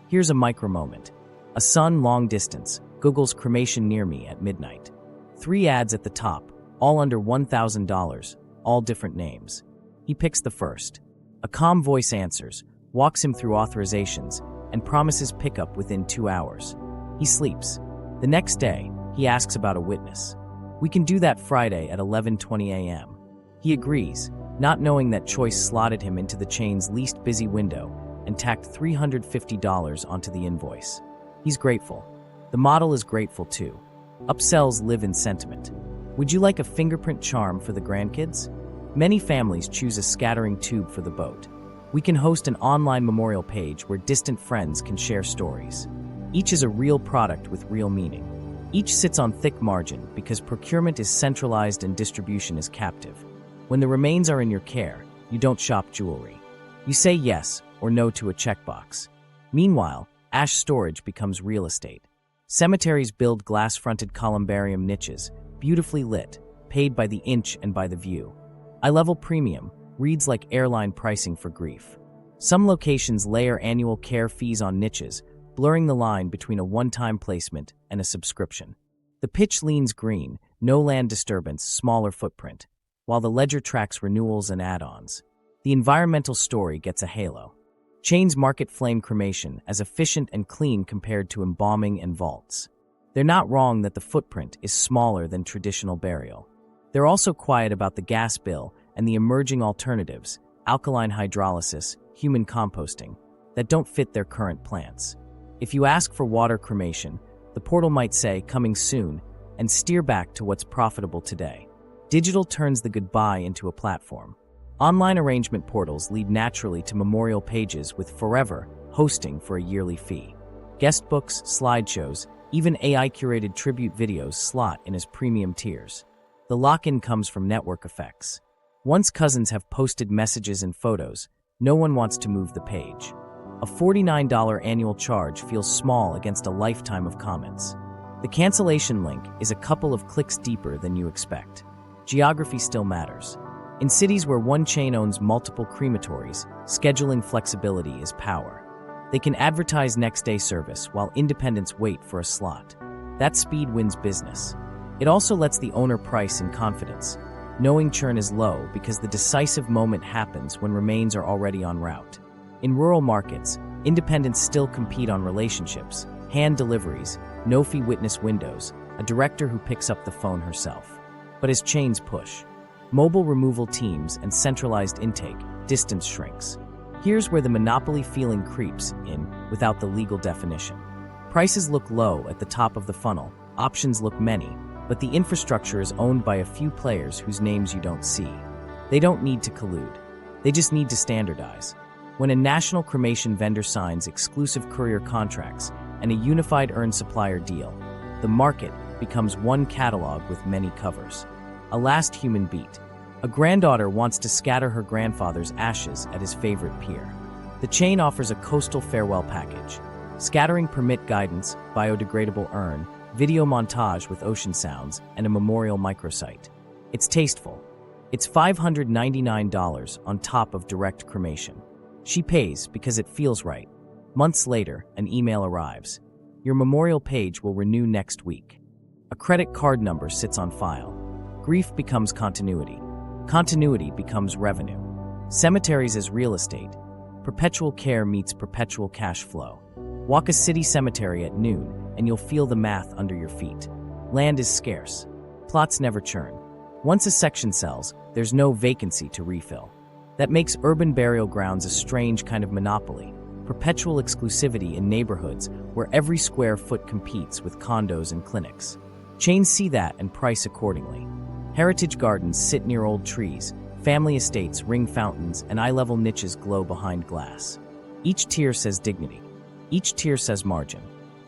Here's a micro moment. A son long distance Googles cremation near me at midnight. 3 ads at the top, all under $1,000, all different names. He picks the first. A calm voice answers, walks him through authorizations, and promises pickup within 2 hours. He sleeps. The next day, he asks about a witness. We can do that Friday at 11:20 a.m. He agrees, not knowing that Choice slotted him into the chain's least busy window and tacked $350 onto the invoice. He's grateful. The model is grateful too. Upsells live in sentiment. Would you like a fingerprint charm for the grandkids? Many families choose a scattering tube for the boat. We can host an online memorial page where distant friends can share stories. Each is a real product with real meaning. Each sits on thick margin because procurement is centralized and distribution is captive. When the remains are in your care, you don't shop jewelry. You say yes or no to a checkbox. Meanwhile, ash storage becomes real estate. Cemeteries build glass-fronted columbarium niches, beautifully lit, paid by the inch and by the view. Eye-level premium reads like airline pricing for grief. Some locations layer annual care fees on niches, blurring the line between a one-time placement and a subscription. The pitch leans green, no land disturbance, smaller footprint, while the ledger tracks renewals and add-ons. The environmental story gets a halo. Chains market flame cremation as efficient and clean compared to embalming and vaults. They're not wrong that the footprint is smaller than traditional burial. They're also quiet about the gas bill and the emerging alternatives, alkaline hydrolysis, human composting, that don't fit their current plans. If you ask for water cremation, the portal might say, coming soon, and steer back to what's profitable today. Digital turns the goodbye into a platform. Online arrangement portals lead naturally to memorial pages with forever hosting for a yearly fee. Guest books, slideshows, even AI-curated tribute videos slot in as premium tiers. The lock-in comes from network effects. Once cousins have posted messages and photos, no one wants to move the page. A $49 annual charge feels small against a lifetime of comments. The cancellation link is a couple of clicks deeper than you expect. Geography still matters. In cities where one chain owns multiple crematories, scheduling flexibility is power. They can advertise next-day service while independents wait for a slot. That speed wins business. It also lets the owner price in confidence, knowing churn is low because the decisive moment happens when remains are already en route. In rural markets, independents still compete on relationships, hand deliveries, no-fee witness windows, a director who picks up the phone herself. But as chains push, mobile removal teams and centralized intake, distance shrinks. Here's where the monopoly feeling creeps in without the legal definition. Prices look low at the top of the funnel, options look many, but the infrastructure is owned by a few players whose names you don't see. They don't need to collude. They just need to standardize. When a national cremation vendor signs exclusive courier contracts and a unified earn-supplier deal, the market becomes one catalog with many covers. A last human beat. A granddaughter wants to scatter her grandfather's ashes at his favorite pier. The chain offers a coastal farewell package. Scattering permit guidance, biodegradable urn, video montage with ocean sounds, and a memorial microsite. It's tasteful. It's $599 on top of direct cremation. She pays because it feels right. Months later, an email arrives. Your memorial page will renew next week. A credit card number sits on file. Grief becomes continuity. Continuity becomes revenue. Cemeteries as real estate. Perpetual care meets perpetual cash flow. Walk a city cemetery at noon, and you'll feel the math under your feet. Land is scarce. Plots never churn. Once a section sells, there's no vacancy to refill. That makes urban burial grounds a strange kind of monopoly, perpetual exclusivity in neighborhoods where every square foot competes with condos and clinics. Chains see that and price accordingly. Heritage gardens sit near old trees, family estates ring fountains, and eye-level niches glow behind glass. Each tier says dignity. Each tier says margin.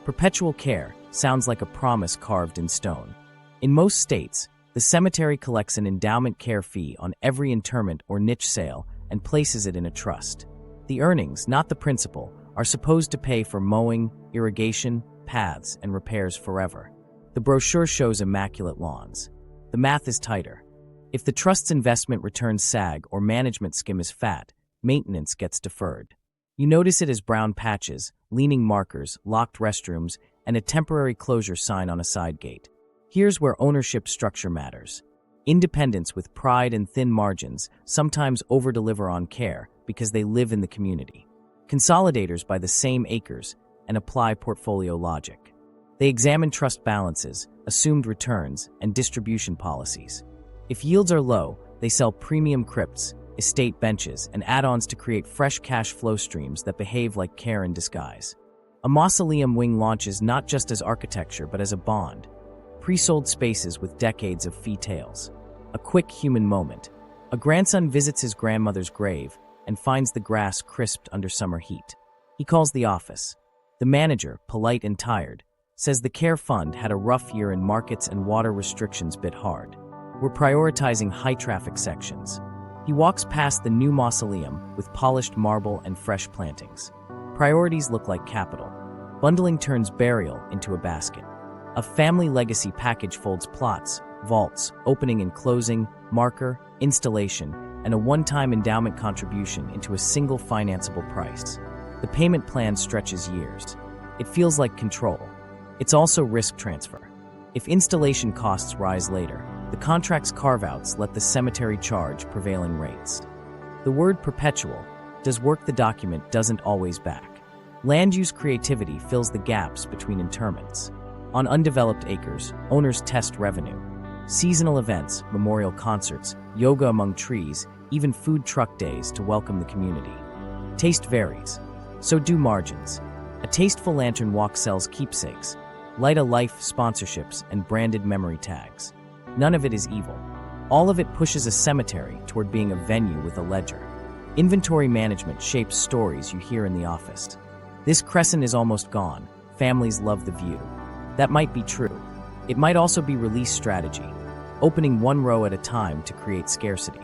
Perpetual care sounds like a promise carved in stone. In most states, the cemetery collects an endowment care fee on every interment or niche sale and places it in a trust. The earnings, not the principal, are supposed to pay for mowing, irrigation, paths, and repairs forever. The brochure shows immaculate lawns. The math is tighter. If the trust's investment returns sag or management skim is fat, maintenance gets deferred. You notice it as brown patches, leaning markers, locked restrooms, and a temporary closure sign on a side gate. Here's where ownership structure matters. Independents with pride and thin margins sometimes over-deliver on care because they live in the community. Consolidators buy the same acres and apply portfolio logic. They examine trust balances, assumed returns, and distribution policies. If yields are low, they sell premium crypts, estate benches, and add-ons to create fresh cash flow streams that behave like care in disguise. A mausoleum wing launches not just as architecture but as a bond. Pre-sold spaces with decades of fee tails. A quick human moment. A grandson visits his grandmother's grave and finds the grass crisped under summer heat. He calls the office. The manager, polite and tired, says the care fund had a rough year and markets and water restrictions bit hard. We're prioritizing high-traffic sections. He walks past the new mausoleum with polished marble and fresh plantings. Priorities look like capital. Bundling turns burial into a basket. A family legacy package folds plots, vaults, opening and closing, marker, installation, and a one-time endowment contribution into a single financeable price. The payment plan stretches years. It feels like control. It's also risk transfer. If installation costs rise later, the contract's carve-outs let the cemetery charge prevailing rates. The word perpetual does work the document doesn't always back. Land use creativity fills the gaps between interments. On undeveloped acres, owners test revenue. Seasonal events, memorial concerts, yoga among trees, even food truck days to welcome the community. Taste varies. So do margins. A tasteful lantern walk sells keepsakes, Light a Life sponsorships, and branded memory tags. None of it is evil. All of it pushes a cemetery toward being a venue with a ledger. Inventory management shapes stories you hear in the office. This crescent is almost gone. Families love the view. That might be true. It might also be release strategy, opening one row at a time to create scarcity.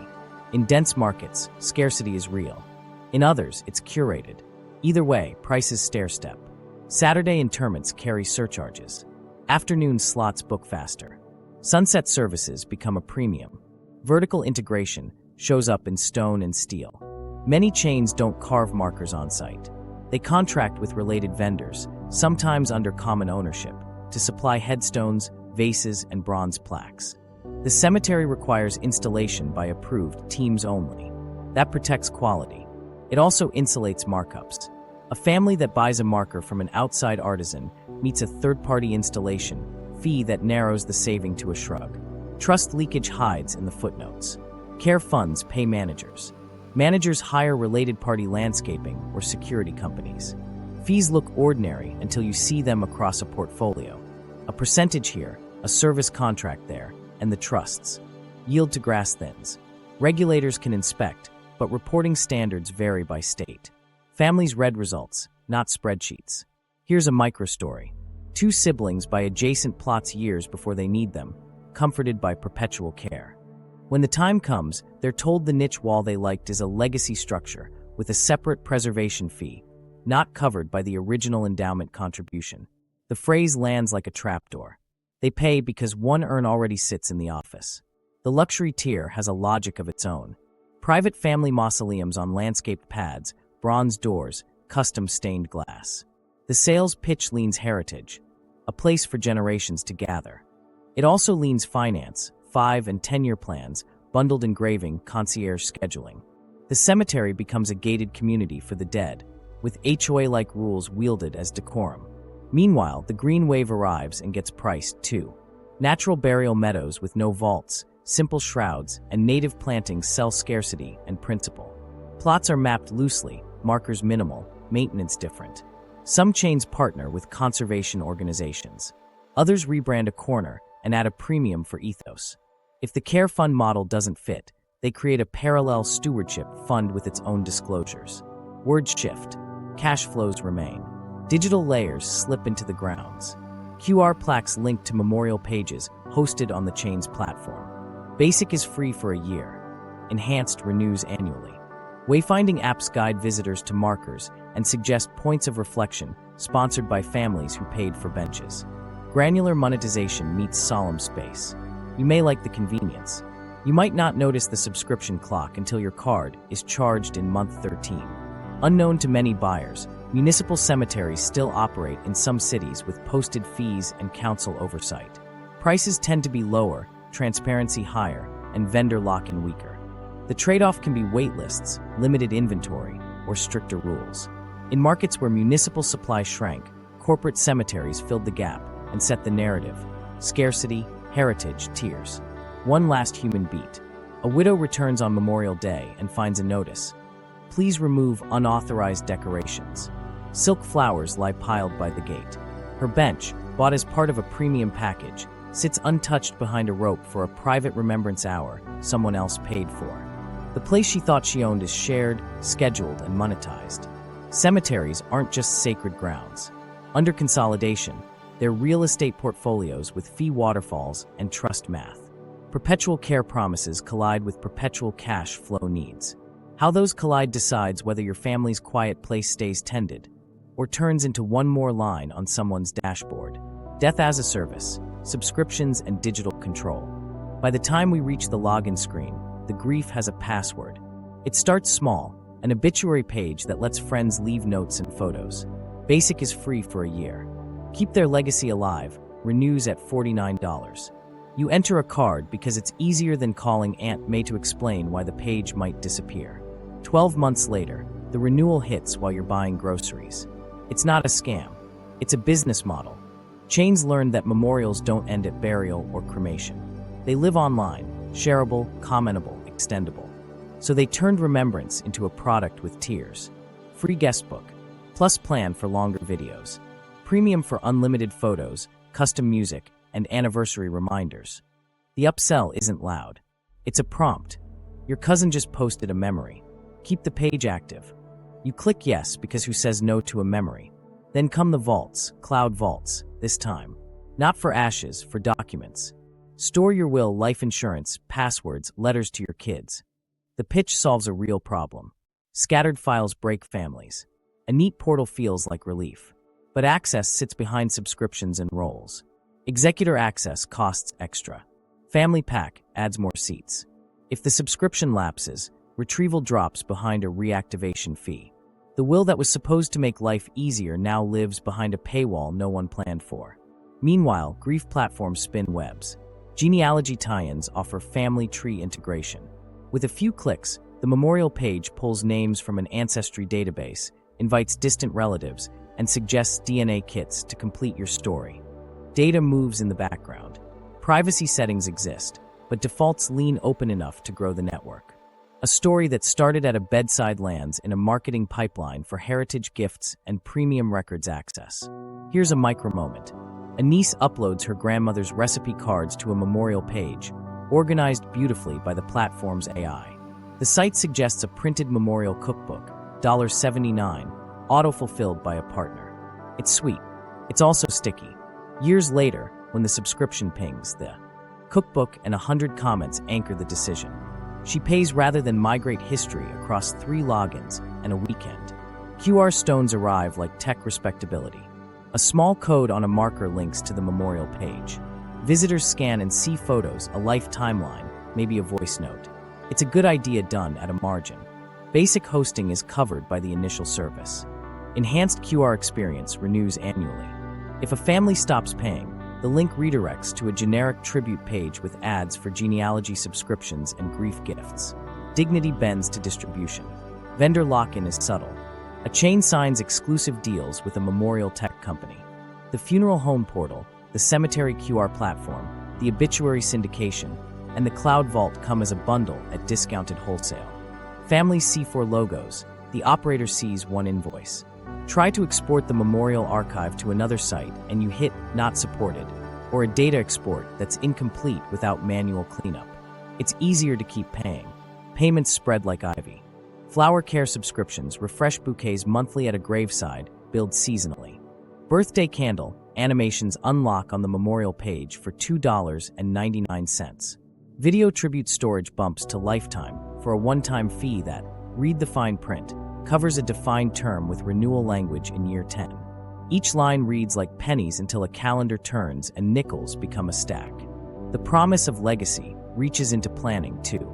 In dense markets, scarcity is real. In others, it's curated. Either way, prices stair-step. Saturday interments carry surcharges. Afternoon slots book faster. Sunset services become a premium. Vertical integration shows up in stone and steel. Many chains don't carve markers on site. They contract with related vendors, sometimes under common ownership, to supply headstones, vases, and bronze plaques. The cemetery requires installation by approved teams only. That protects quality. It also insulates markups. A family that buys a marker from an outside artisan meets a third-party installation fee that narrows the saving to a shrug. Trust leakage hides in the footnotes. Care funds pay managers. Managers hire related party landscaping or security companies. Fees look ordinary until you see them across a portfolio. A percentage here, a service contract there, and the trusts. Yield to grass thins. Regulators can inspect, but reporting standards vary by state. Families read results, not spreadsheets. Here's a micro-story. Two siblings buy adjacent plots years before they need them, comforted by perpetual care. When the time comes, they're told the niche wall they liked is a legacy structure with a separate preservation fee, not covered by the original endowment contribution. The phrase lands like a trapdoor. They pay because one urn already sits in the office. The luxury tier has a logic of its own. Private family mausoleums on landscaped pads, bronze doors, custom stained glass. The sales pitch leans heritage, a place for generations to gather. It also leans finance, 5- and 10-year plans, bundled engraving, concierge scheduling. The cemetery becomes a gated community for the dead, with HOA-like rules wielded as decorum. Meanwhile, the green wave arrives and gets priced too. Natural burial meadows with no vaults, simple shrouds, and native plantings sell scarcity and principle. Plots are mapped loosely, markers minimal, maintenance different. Some chains partner with conservation organizations. Others rebrand a corner and add a premium for ethos. If the care fund model doesn't fit, they create a parallel stewardship fund with its own disclosures. Words shift. Cash flows remain. Digital layers slip into the grounds. QR plaques link to memorial pages hosted on the chain's platform. Basic is free for a year. Enhanced renews annually. Wayfinding apps guide visitors to markers and suggest points of reflection sponsored by families who paid for benches. Granular monetization meets solemn space. You may like the convenience. You might not notice the subscription clock until your card is charged in month 13. Unknown to many buyers, municipal cemeteries still operate in some cities with posted fees and council oversight. Prices tend to be lower, transparency higher, and vendor lock-in weaker. The trade-off can be wait lists, limited inventory, or stricter rules. In markets where municipal supply shrank, corporate cemeteries filled the gap and set the narrative. Scarcity, heritage, tears. One last human beat. A widow returns on Memorial Day and finds a notice. Please remove unauthorized decorations. Silk flowers lie piled by the gate. Her bench, bought as part of a premium package, sits untouched behind a rope for a private remembrance hour someone else paid for. The place she thought she owned is shared, scheduled, and monetized. Cemeteries aren't just sacred grounds. Under consolidation, they're real estate portfolios with fee waterfalls and trust math. Perpetual care promises collide with perpetual cash flow needs. How those collide decides whether your family's quiet place stays tended or turns into one more line on someone's dashboard. Death as a service, subscriptions, and digital control. By the time we reach the login screen, the grief has a password. It starts small, an obituary page that lets friends leave notes and photos. Basic is free for a year. Keep their legacy alive, renews at $49. You enter a card because it's easier than calling Aunt May to explain why the page might disappear. 12 months later, the renewal hits while you're buying groceries. It's not a scam. It's a business model. Chains learned that memorials don't end at burial or cremation. They live online, shareable, commentable, extendable. So they turned remembrance into a product with tiers. Free guestbook, plus plan for longer videos. Premium for unlimited photos, custom music, and anniversary reminders. The upsell isn't loud. It's a prompt. Your cousin just posted a memory. Keep the page active. You click yes because who says no to a memory? Then come the vaults, cloud vaults, this time. Not for ashes, for documents. Store your will, life insurance, passwords, letters to your kids. The pitch solves a real problem. Scattered files break families. A neat portal feels like relief. But access sits behind subscriptions and roles. Executor access costs extra. Family pack adds more seats. If the subscription lapses, retrieval drops behind a reactivation fee. The will that was supposed to make life easier now lives behind a paywall no one planned for. Meanwhile, grief platforms spin webs. Genealogy tie-ins offer family tree integration. With a few clicks, the memorial page pulls names from an ancestry database, invites distant relatives, and suggests DNA kits to complete your story. Data moves in the background. Privacy settings exist, but defaults lean open enough to grow the network. A story that started at a bedside lands in a marketing pipeline for heritage gifts and premium records access. Here's a micro moment. A niece uploads her grandmother's recipe cards to a memorial page, organized beautifully by the platform's AI. The site suggests a printed memorial cookbook, $79, auto-fulfilled by a partner. It's sweet. It's also sticky. Years later, when the subscription pings, the cookbook and 100 comments anchor the decision. She pays rather than migrate history across 3 logins and a weekend. QR stones arrive like tech respectability. A small code on a marker links to the memorial page. Visitors scan and see photos, a life timeline, maybe a voice note. It's a good idea done at a margin. Basic hosting is covered by the initial service. Enhanced QR experience renews annually. If a family stops paying, the link redirects to a generic tribute page with ads for genealogy subscriptions and grief gifts. Dignity bends to distribution. Vendor lock-in is subtle. A chain signs exclusive deals with a memorial tech company. The funeral home portal, the cemetery QR platform, the obituary syndication, and the cloud vault come as a bundle at discounted wholesale. Families see 4 logos, the operator sees 1 invoice. Try to export the memorial archive to another site and you hit Not Supported, or a data export that's incomplete without manual cleanup. It's easier to keep paying. Payments spread like ivy. Flower care subscriptions refresh bouquets monthly at a graveside, billed seasonally. Birthday candle animations unlock on the memorial page for $2.99. Video tribute storage bumps to lifetime for a one-time fee that, read the fine print, covers a defined term with renewal language in year 10. Each line reads like pennies until a calendar turns and nickels become a stack. The promise of legacy reaches into planning too.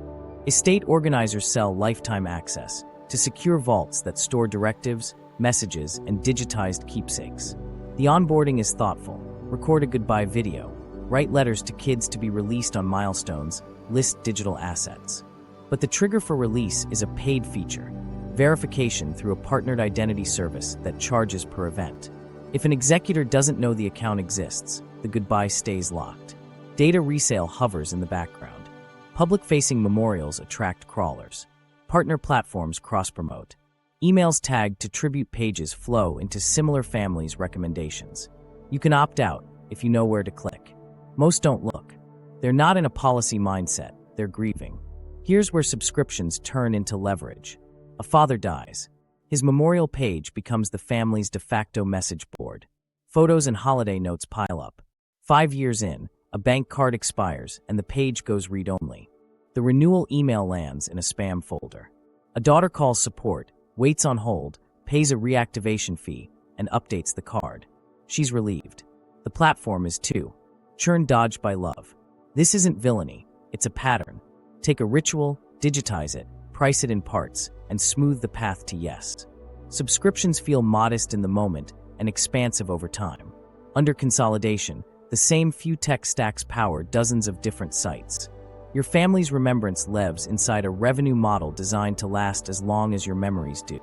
Estate organizers sell lifetime access to secure vaults that store directives, messages, and digitized keepsakes. The onboarding is thoughtful. Record a goodbye video, write letters to kids to be released on milestones, list digital assets. But the trigger for release is a paid feature, verification through a partnered identity service that charges per event. If an executor doesn't know the account exists, the goodbye stays locked. Data resale hovers in the background. Public-facing memorials attract crawlers. Partner platforms cross-promote. Emails tagged to tribute pages flow into similar families' recommendations. You can opt out if you know where to click. Most don't look. They're not in a policy mindset, they're grieving. Here's where subscriptions turn into leverage. A father dies. His memorial page becomes the family's de facto message board. Photos and holiday notes pile up. 5 years in, a bank card expires and the page goes read-only. The renewal email lands in a spam folder. A daughter calls support, waits on hold, pays a reactivation fee, and updates the card. She's relieved. The platform is too. Churn dodged by love. This isn't villainy, it's a pattern. Take a ritual, digitize it, price it in parts, and smooth the path to yes. Subscriptions feel modest in the moment and expansive over time. Under consolidation, the same few tech stacks power dozens of different sites. Your family's remembrance lives inside a revenue model designed to last as long as your memories do.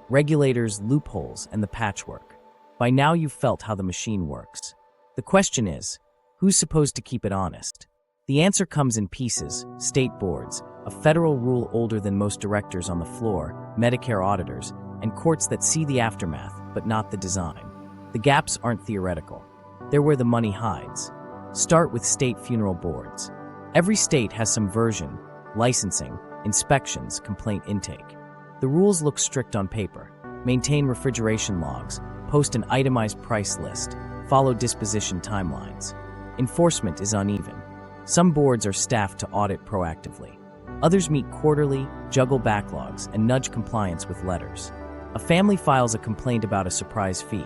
Regulators, loopholes, and the patchwork. By now you've felt how the machine works. The question is, who's supposed to keep it honest? The answer comes in pieces: state boards, a federal rule older than most directors on the floor, Medicare auditors, and courts that see the aftermath, but not the design. The gaps aren't theoretical. They're where the money hides. Start with state funeral boards. Every state has some version: licensing, inspections, complaint intake. The rules look strict on paper. Maintain refrigeration logs, post an itemized price list, follow disposition timelines. Enforcement is uneven. Some boards are staffed to audit proactively. Others meet quarterly, juggle backlogs, and nudge compliance with letters. A family files a complaint about a surprise fee.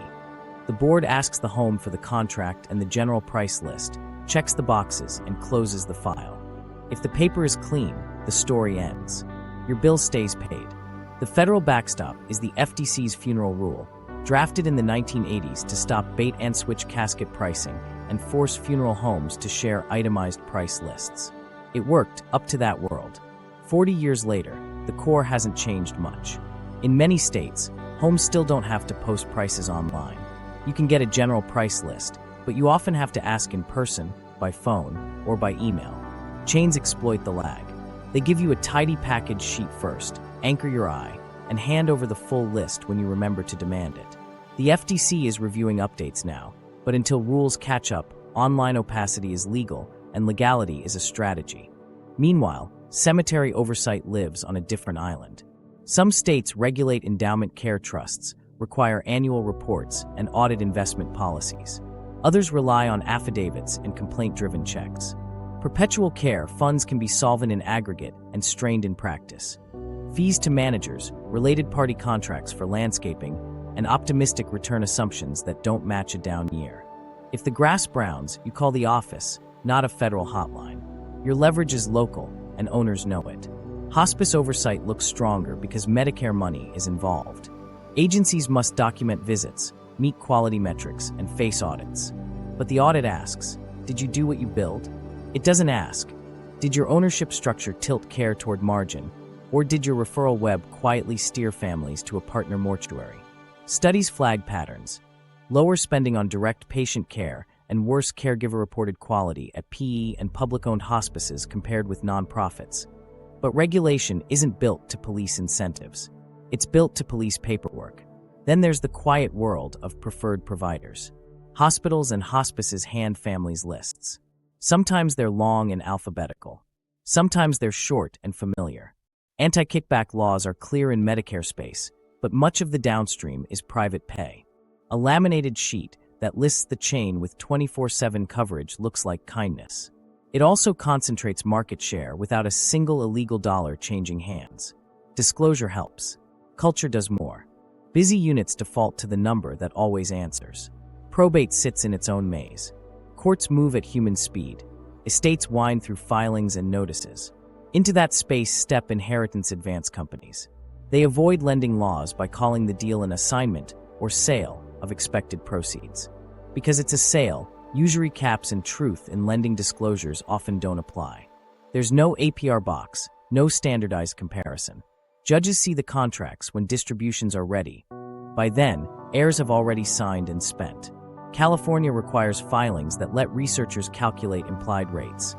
The board asks the home for the contract and the general price list, checks the boxes, and closes the file. If the paper is clean, the story ends. Your bill stays paid. The federal backstop is the FTC's funeral rule, drafted in the 1980s to stop bait-and-switch casket pricing and force funeral homes to share itemized price lists. It worked up to that world. 40 years later, the core hasn't changed much. In many states, homes still don't have to post prices online. You can get a general price list, but you often have to ask in person, by phone, or by email. Chains exploit the lag. They give you a tidy package sheet first, anchor your eye, and hand over the full list when you remember to demand it. The FTC is reviewing updates now, but until rules catch up, online opacity is legal and legality is a strategy. Meanwhile, cemetery oversight lives on a different island. Some states regulate endowment care trusts, require annual reports, and audit investment policies. Others rely on affidavits and complaint-driven checks. Perpetual care funds can be solvent in aggregate and strained in practice. Fees to managers, related party contracts for landscaping, and optimistic return assumptions that don't match a down year. If the grass browns, you call the office, not a federal hotline. Your leverage is local, and owners know it. Hospice oversight looks stronger because Medicare money is involved. Agencies must document visits, meet quality metrics, and face audits. But the audit asks, did you do what you billed? It doesn't ask, did your ownership structure tilt care toward margin, or did your referral web quietly steer families to a partner mortuary? Studies flag patterns. lower spending on direct patient care, and worse caregiver-reported quality at PE and public-owned hospices compared with nonprofits. But regulation isn't built to police incentives. It's built to police paperwork. Then there's the quiet world of preferred providers. Hospitals and hospices hand families lists. Sometimes they're long and alphabetical. Sometimes they're short and familiar. Anti-kickback laws are clear in Medicare space, but much of the downstream is private pay. A laminated sheet that lists the chain with 24/7 coverage looks like kindness. It also concentrates market share without a single illegal dollar changing hands. Disclosure helps. Culture does more. Busy units default to the number that always answers. Probate sits in its own maze. Courts move at human speed. Estates wind through filings and notices. Into that space step inheritance advance companies. They avoid lending laws by calling the deal an assignment or sale of expected proceeds. Because it's a sale, usury caps and truth in lending disclosures often don't apply. There's no APR box, no standardized comparison. Judges see the contracts when distributions are ready. By then, heirs have already signed and spent. California requires filings that let researchers calculate implied rates,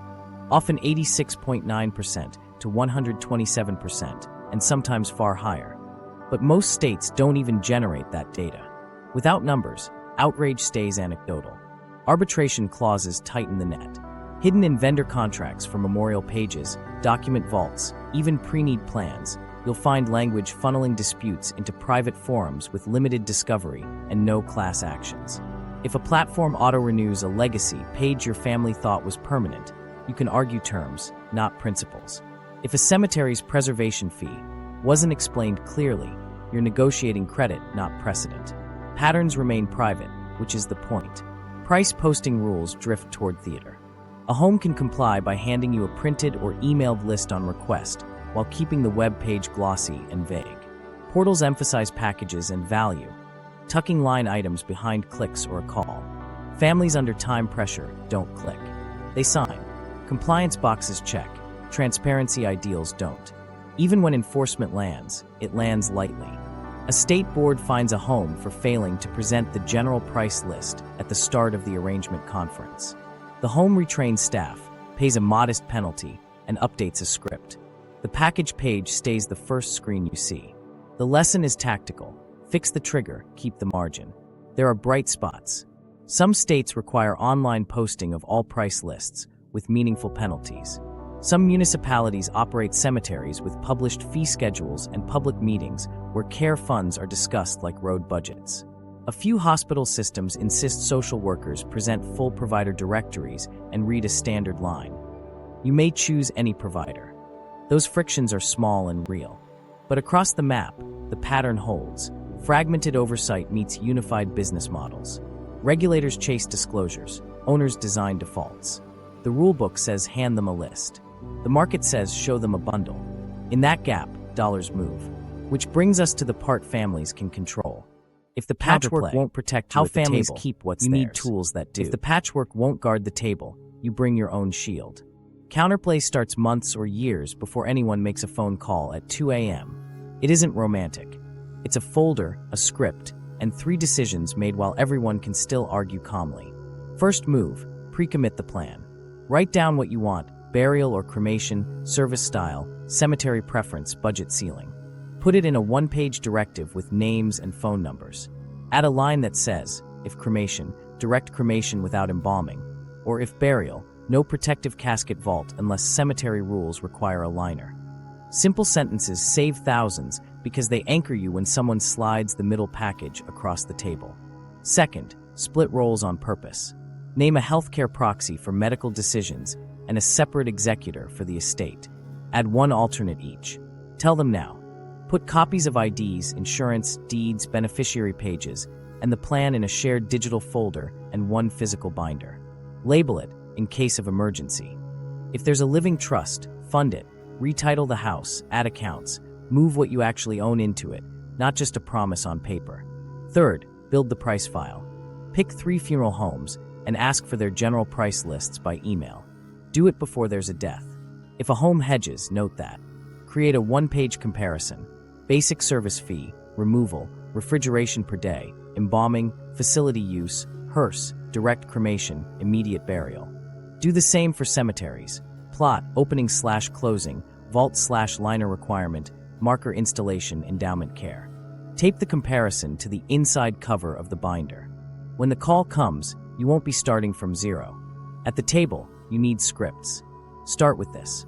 often 86.9% to 127%, and sometimes far higher. But most states don't even generate that data. Without numbers, outrage stays anecdotal. Arbitration clauses tighten the net. Hidden in vendor contracts for memorial pages, document vaults, even pre-need plans, you'll find language funneling disputes into private forums with limited discovery and no class actions. If a platform auto-renews a legacy page your family thought was permanent, you can argue terms, not principles. If a cemetery's preservation fee wasn't explained clearly, you're negotiating credit, not precedent. Patterns remain private, which is the point. Price posting rules drift toward theater. A home can comply by handing you a printed or emailed list on request, while keeping the web page glossy and vague. Portals emphasize packages and value, tucking line items behind clicks or a call. Families under time pressure don't click. They sign. Compliance boxes check. Transparency ideals don't. Even when enforcement lands, it lands lightly. A state board finds a home for failing to present the general price list at the start of the arrangement conference. The home retrains staff, pays a modest penalty, and updates a script. The package page stays the first screen you see. The lesson is tactical. Fix the trigger, keep the margin. There are bright spots. Some states require online posting of all price lists, with meaningful penalties. Some municipalities operate cemeteries with published fee schedules and public meetings where care funds are discussed like road budgets. A few hospital systems insist social workers present full provider directories and read a standard line. You may choose any provider. Those frictions are small and real. But across the map, the pattern holds. Fragmented oversight meets unified business models. Regulators chase disclosures. Owners design defaults. The rulebook says hand them a list. The market says show them a bundle. In that gap, dollars move. Which brings us to the part families can control. If the patchwork won't protect you how families table, keep what's you theirs. Need tools that do. If the patchwork won't guard the table, you bring your own shield. Counterplay starts months or years before anyone makes a phone call at 2 a.m. It isn't romantic. It's a folder, a script, and 3 decisions made while everyone can still argue calmly. First move, pre-commit the plan. Write down what you want, burial or cremation, service style, cemetery preference, budget ceiling. Put it in a 1-page directive with names and phone numbers. Add a line that says, if cremation, direct cremation without embalming, or if burial, no protective casket vault unless cemetery rules require a liner. Simple sentences save thousands because they anchor you when someone slides the middle package across the table. Second, split roles on purpose. Name a healthcare proxy for medical decisions and a separate executor for the estate. Add 1 alternate each. Tell them now. Put copies of IDs, insurance, deeds, beneficiary pages, and the plan in a shared digital folder and 1 physical binder. Label it in case of emergency. If there's a living trust, fund it. Retitle the house, add accounts, move what you actually own into it, not just a promise on paper. Third, build the price file. Pick 3 funeral homes and ask for their general price lists by email. Do it before there's a death. If a home hedges, note that. Create a 1-page comparison. Basic service fee, removal, refrigeration per day, embalming, facility use, hearse, direct cremation, immediate burial. Do the same for cemeteries. Plot, opening/closing, vault/liner requirement, marker installation, endowment care. Tape the comparison to the inside cover of the binder. When the call comes, you won't be starting from zero. At the table, you need scripts. Start with this.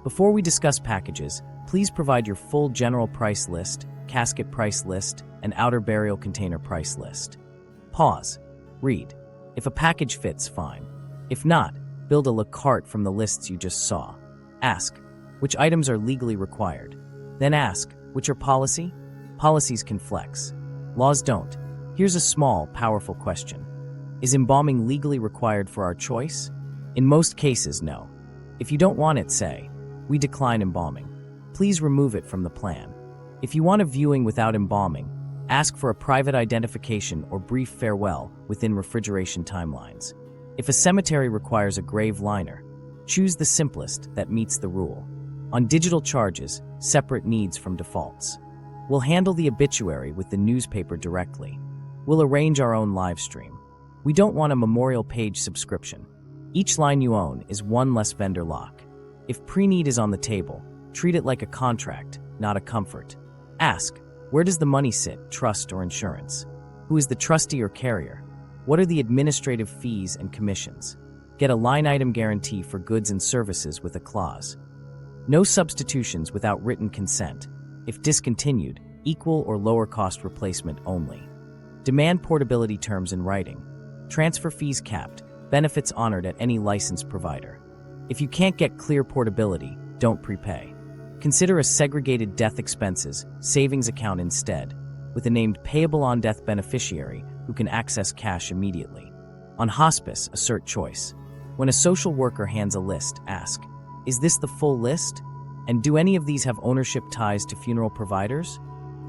Before we discuss packages, please provide your full general price list, casket price list, and outer burial container price list. Pause. Read. If a package fits, fine. If not, build a la carte from the lists you just saw. Ask, which items are legally required? Then ask, which are policy? Policies can flex. Laws don't. Here's a small, powerful question. Is embalming legally required for our choice? In most cases, no. If you don't want it, say, we decline embalming. Please remove it from the plan. If you want a viewing without embalming, ask for a private identification or brief farewell within refrigeration timelines. If a cemetery requires a grave liner, choose the simplest that meets the rule. On digital charges, separate needs from defaults. We'll handle the obituary with the newspaper directly. We'll arrange our own live stream. We don't want a memorial page subscription. Each line you own is one less vendor lock. If pre-need is on the table, treat it like a contract, not a comfort. Ask, where does the money sit, trust or insurance? Who is the trustee or carrier? What are the administrative fees and commissions? Get a line item guarantee for goods and services with a clause. No substitutions without written consent. If discontinued, equal or lower cost replacement only. Demand portability terms in writing. Transfer fees capped, benefits honored at any licensed provider. If you can't get clear portability, don't prepay. Consider a segregated death expenses savings account instead, with a named payable on death beneficiary who can access cash immediately. On hospice, assert choice. When a social worker hands a list, ask, is this the full list? And do any of these have ownership ties to funeral providers?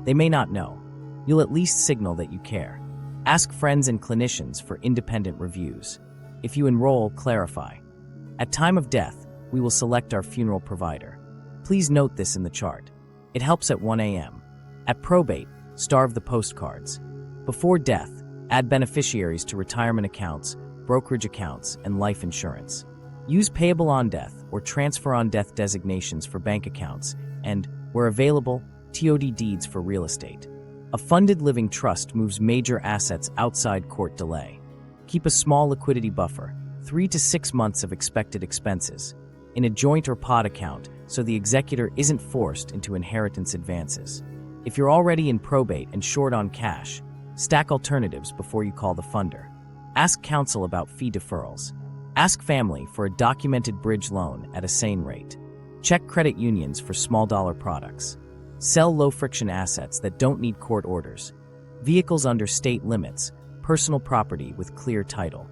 They may not know. You'll at least signal that you care. Ask friends and clinicians for independent reviews. If you enroll, clarify. At time of death, we will select our funeral provider. Please note this in the chart. It helps at 1 a.m. At probate, starve the postcards. Before death, add beneficiaries to retirement accounts, brokerage accounts, and life insurance. Use payable on death or transfer on death designations for bank accounts and, where available, TOD deeds for real estate. A funded living trust moves major assets outside court delay. Keep a small liquidity buffer, 3 to 6 months of expected expenses, in a joint or pod account so the executor isn't forced into inheritance advances. If you're already in probate and short on cash, stack alternatives before you call the funder. Ask counsel about fee deferrals. Ask family for a documented bridge loan at a sane rate. Check credit unions for small dollar products. Sell low-friction assets that don't need court orders. Vehicles under state limits, personal property with clear title.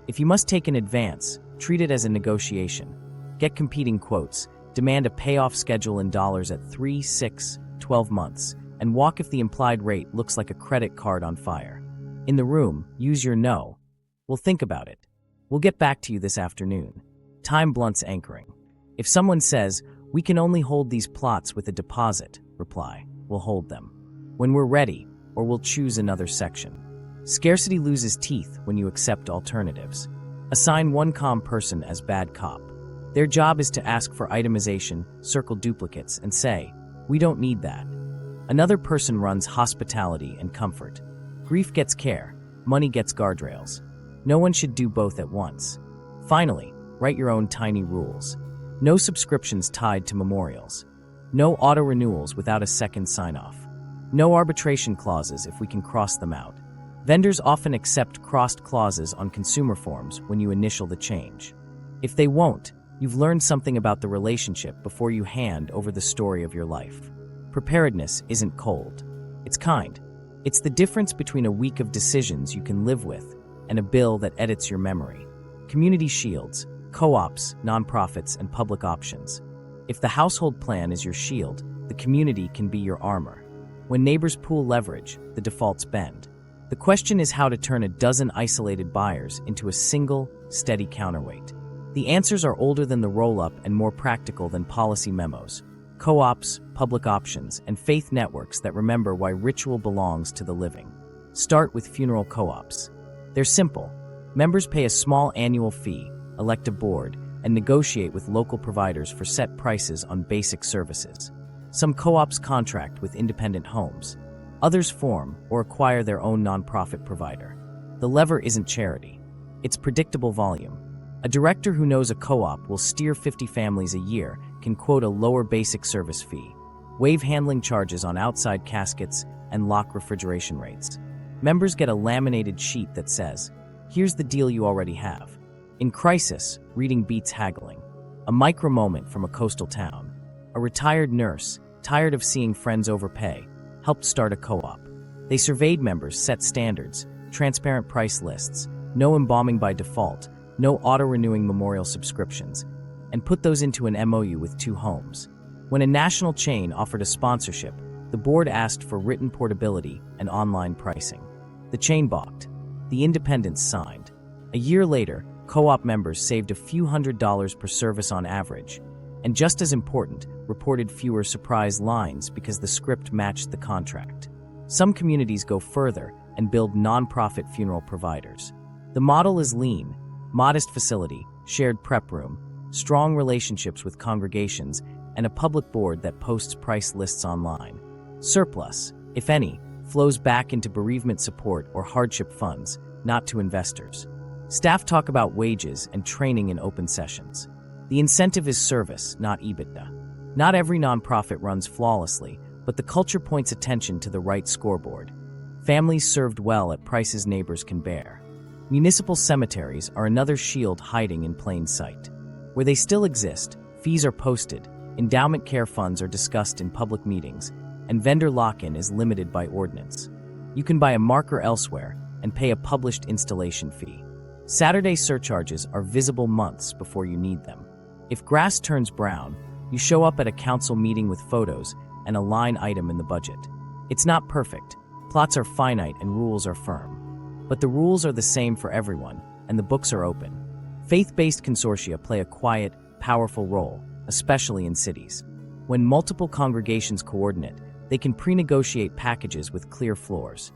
If you must take an advance, treat it as a negotiation. Get competing quotes, demand a payoff schedule in dollars at 3, 6, 12 months, and walk if the implied rate looks like a credit card on fire. In the room, use your no. We'll think about it. We'll get back to you this afternoon. Time blunts anchoring. If someone says, we can only hold these plots with a deposit, reply, we'll hold them. When we're ready, or we'll choose another section. Scarcity loses teeth when you accept alternatives. Assign one calm person as bad cop. Their job is to ask for itemization, circle duplicates, and say, we don't need that. Another person runs hospitality and comfort. Grief gets care, money gets guardrails. No one should do both at once. Finally, write your own tiny rules. No subscriptions tied to memorials. No auto-renewals without a second sign-off. No arbitration clauses if we can cross them out. Vendors often accept crossed clauses on consumer forms when you initial the change. If they won't, you've learned something about the relationship before you hand over the story of your life. Preparedness isn't cold. It's kind. It's the difference between a week of decisions you can live with and a bill that edits your memory. Community shields, co-ops, nonprofits, and public options. If the household plan is your shield, the community can be your armor. When neighbors pool leverage, the defaults bend. The question is how to turn a dozen isolated buyers into a single, steady counterweight. The answers are older than the roll-up and more practical than policy memos. Co-ops, public options, and faith networks that remember why ritual belongs to the living. Start with funeral co-ops. They're simple. Members pay a small annual fee, elect a board, and negotiate with local providers for set prices on basic services. Some co-ops contract with independent homes. Others form or acquire their own nonprofit provider. The lever isn't charity. It's predictable volume. A director who knows a co-op will steer 50 families a year can quote a lower basic service fee, waive handling charges on outside caskets, and lock refrigeration rates. Members get a laminated sheet that says, "Here's the deal you already have." In crisis, reading beats haggling. A micro moment from a coastal town. A retired nurse, tired of seeing friends overpay, helped start a co-op. They surveyed members, set standards, transparent price lists, no embalming by default, no auto-renewing memorial subscriptions, and put those into an MOU with 2 homes. When a national chain offered a sponsorship, the board asked for written portability and online pricing. The chain balked. The independents signed. A year later, co-op members saved a few $100s per service on average, and just as important, reported fewer surprise lines because the script matched the contract. Some communities go further and build nonprofit funeral providers. The model is lean, modest facility, shared prep room, strong relationships with congregations, and a public board that posts price lists online. Surplus, if any, flows back into bereavement support or hardship funds, not to investors. Staff talk about wages and training in open sessions. The incentive is service, not EBITDA. Not every nonprofit runs flawlessly, but the culture points attention to the right scoreboard. Families served well at prices neighbors can bear. Municipal cemeteries are another shield hiding in plain sight. Where they still exist, fees are posted, endowment care funds are discussed in public meetings, and vendor lock-in is limited by ordinance. You can buy a marker elsewhere and pay a published installation fee. Saturday surcharges are visible months before you need them. If grass turns brown, you show up at a council meeting with photos and a line item in the budget. It's not perfect. Plots are finite and rules are firm. But the rules are the same for everyone, and the books are open. Faith-based consortia play a quiet, powerful role, especially in cities. When multiple congregations coordinate, they can pre-negotiate packages with clear floors.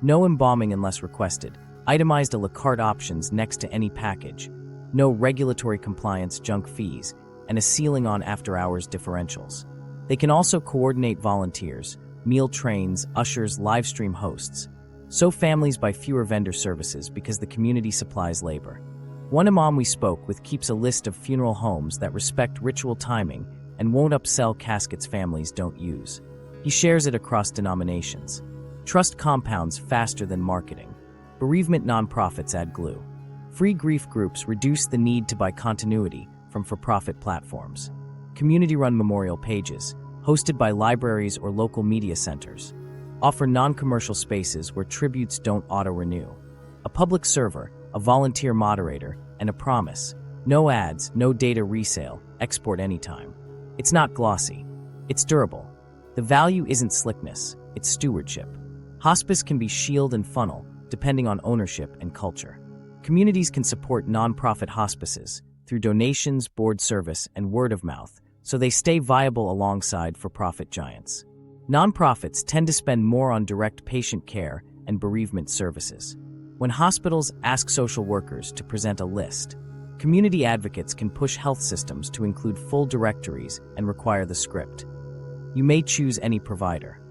No embalming unless requested, itemized a la carte options next to any package, no regulatory compliance junk fees, and a ceiling on after-hours differentials. They can also coordinate volunteers, meal trains, ushers, live stream hosts. So families buy fewer vendor services because the community supplies labor. One imam we spoke with keeps a list of funeral homes that respect ritual timing and won't upsell caskets families don't use. He shares it across denominations. Trust compounds faster than marketing. Bereavement nonprofits add glue. Free grief groups reduce the need to buy continuity from for-profit platforms. Community-run memorial pages, hosted by libraries or local media centers, offer non-commercial spaces where tributes don't auto-renew. A public server, a volunteer moderator, and a promise: no ads, no data resale, export anytime. It's not glossy. It's durable. The value isn't slickness, it's stewardship. Hospice can be shield and funnel, depending on ownership and culture. Communities can support nonprofit hospices through donations, board service, and word of mouth, so they stay viable alongside for-profit giants. Nonprofits tend to spend more on direct patient care and bereavement services. When hospitals ask social workers to present a list, community advocates can push health systems to include full directories and require the script. You may choose any provider.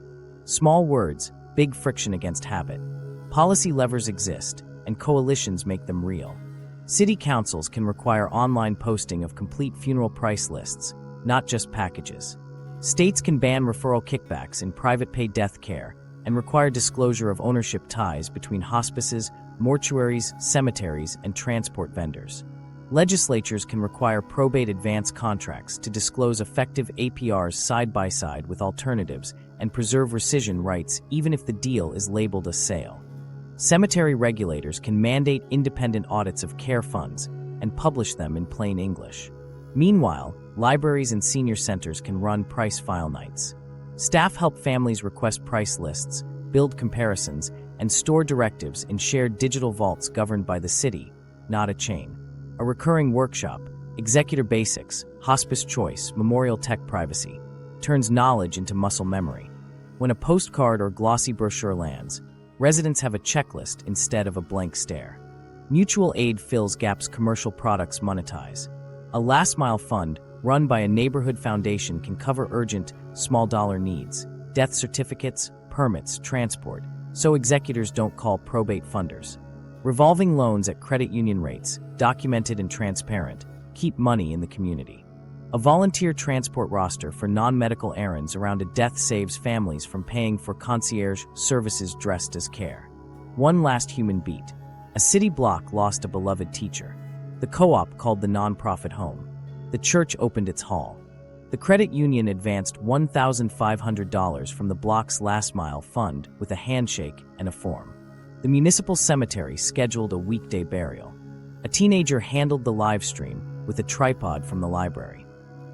Small words, big friction against habit. Policy levers exist, and coalitions make them real. City councils can require online posting of complete funeral price lists, not just packages. States can ban referral kickbacks in private pay death care and require disclosure of ownership ties between hospices, mortuaries, cemeteries, and transport vendors. Legislatures can require probate advance contracts to disclose effective APRs side by side with alternatives and preserve rescission rights even if the deal is labeled a sale. Cemetery regulators can mandate independent audits of care funds and publish them in plain English. Meanwhile, libraries and senior centers can run price file nights. Staff help families request price lists, build comparisons, and store directives in shared digital vaults governed by the city, not a chain. A recurring workshop, Executor Basics, Hospice Choice, Memorial Tech Privacy, turns knowledge into muscle memory. When a postcard or glossy brochure lands, Residents have a checklist instead of a blank stare. Mutual aid fills gaps commercial products monetize. A last-mile fund run by a neighborhood foundation can cover urgent, small-dollar needs, death certificates, permits, transport, so executors don't call probate funders. Revolving loans at credit union rates, documented and transparent, keep money in the community. A volunteer transport roster for non-medical errands around a death saves families from paying for concierge services dressed as care. One last human beat. A city block lost a beloved teacher. The co-op called the nonprofit home. The church opened its hall. The credit union advanced $1,500 from the block's last-mile fund with a handshake and a form. The municipal cemetery scheduled a weekday burial. A teenager handled the live stream with a tripod from the library.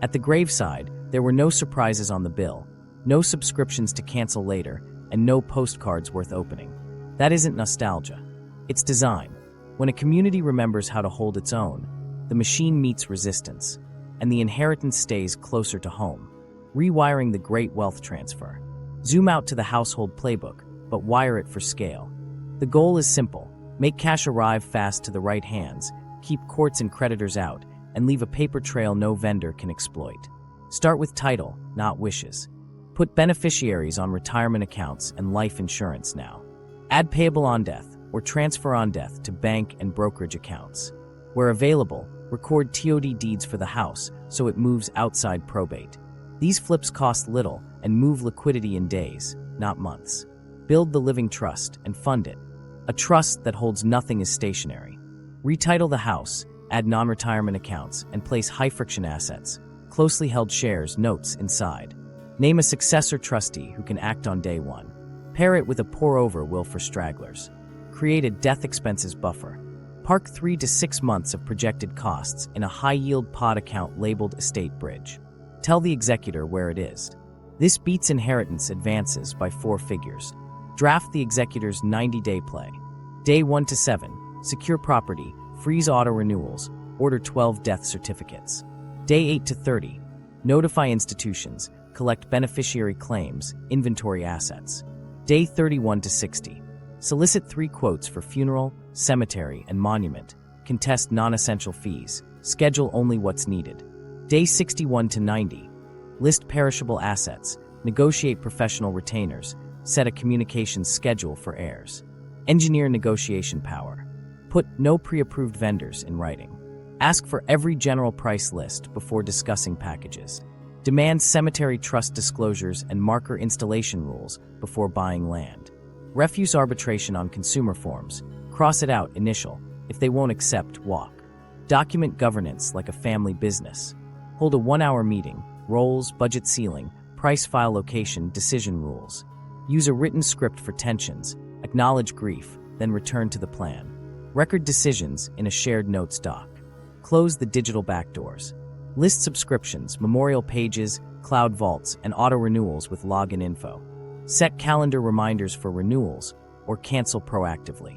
At the graveside, there were no surprises on the bill, no subscriptions to cancel later, and no postcards worth opening. That isn't nostalgia. It's design. When a community remembers how to hold its own, the machine meets resistance, and the inheritance stays closer to home, rewiring the great wealth transfer. Zoom out to the household playbook, but wire it for scale. The goal is simple: make cash arrive fast to the right hands, keep courts and creditors out, and leave a paper trail no vendor can exploit. Start with title, not wishes. Put beneficiaries on retirement accounts and life insurance now. Add payable on death or transfer on death to bank and brokerage accounts. Where available, record TOD deeds for the house so it moves outside probate. These flips cost little and move liquidity in days, not months. Build the living trust and fund it. A trust that holds nothing as stationary. Retitle the house, add non-retirement accounts, and place high-friction assets, closely held shares, notes inside. Name a successor trustee who can act on day one. Pair it with a pour-over will for stragglers. Create a death expenses buffer. Park 3 to 6 months of projected costs in a high-yield pod account labeled Estate Bridge. Tell the executor where it is. This beats inheritance advances by 4 figures. Draft the executor's 90-day play. Day 1 to 7, secure property, freeze auto renewals, order 12 death certificates. Day 8 to 30, notify institutions, collect beneficiary claims, inventory assets. Day 31 to 60, solicit 3 quotes for funeral, cemetery, and monument, contest non-essential fees, schedule only what's needed. Day 61 to 90, list perishable assets, negotiate professional retainers, set a communications schedule for heirs. Engineer negotiation power. Put no pre-approved vendors in writing. Ask for every general price list before discussing packages. Demand cemetery trust disclosures and marker installation rules before buying land. Refuse arbitration on consumer forms. Cross it out, initial. If they won't accept, walk. Document governance like a family business. Hold a 1-hour meeting, roles, budget ceiling, price, file location, decision rules. Use a written script for tensions, acknowledge grief, then return to the plan. Record decisions in a shared notes doc. Close the digital backdoors. List subscriptions, memorial pages, cloud vaults, and auto renewals with login info. Set calendar reminders for renewals or cancel proactively.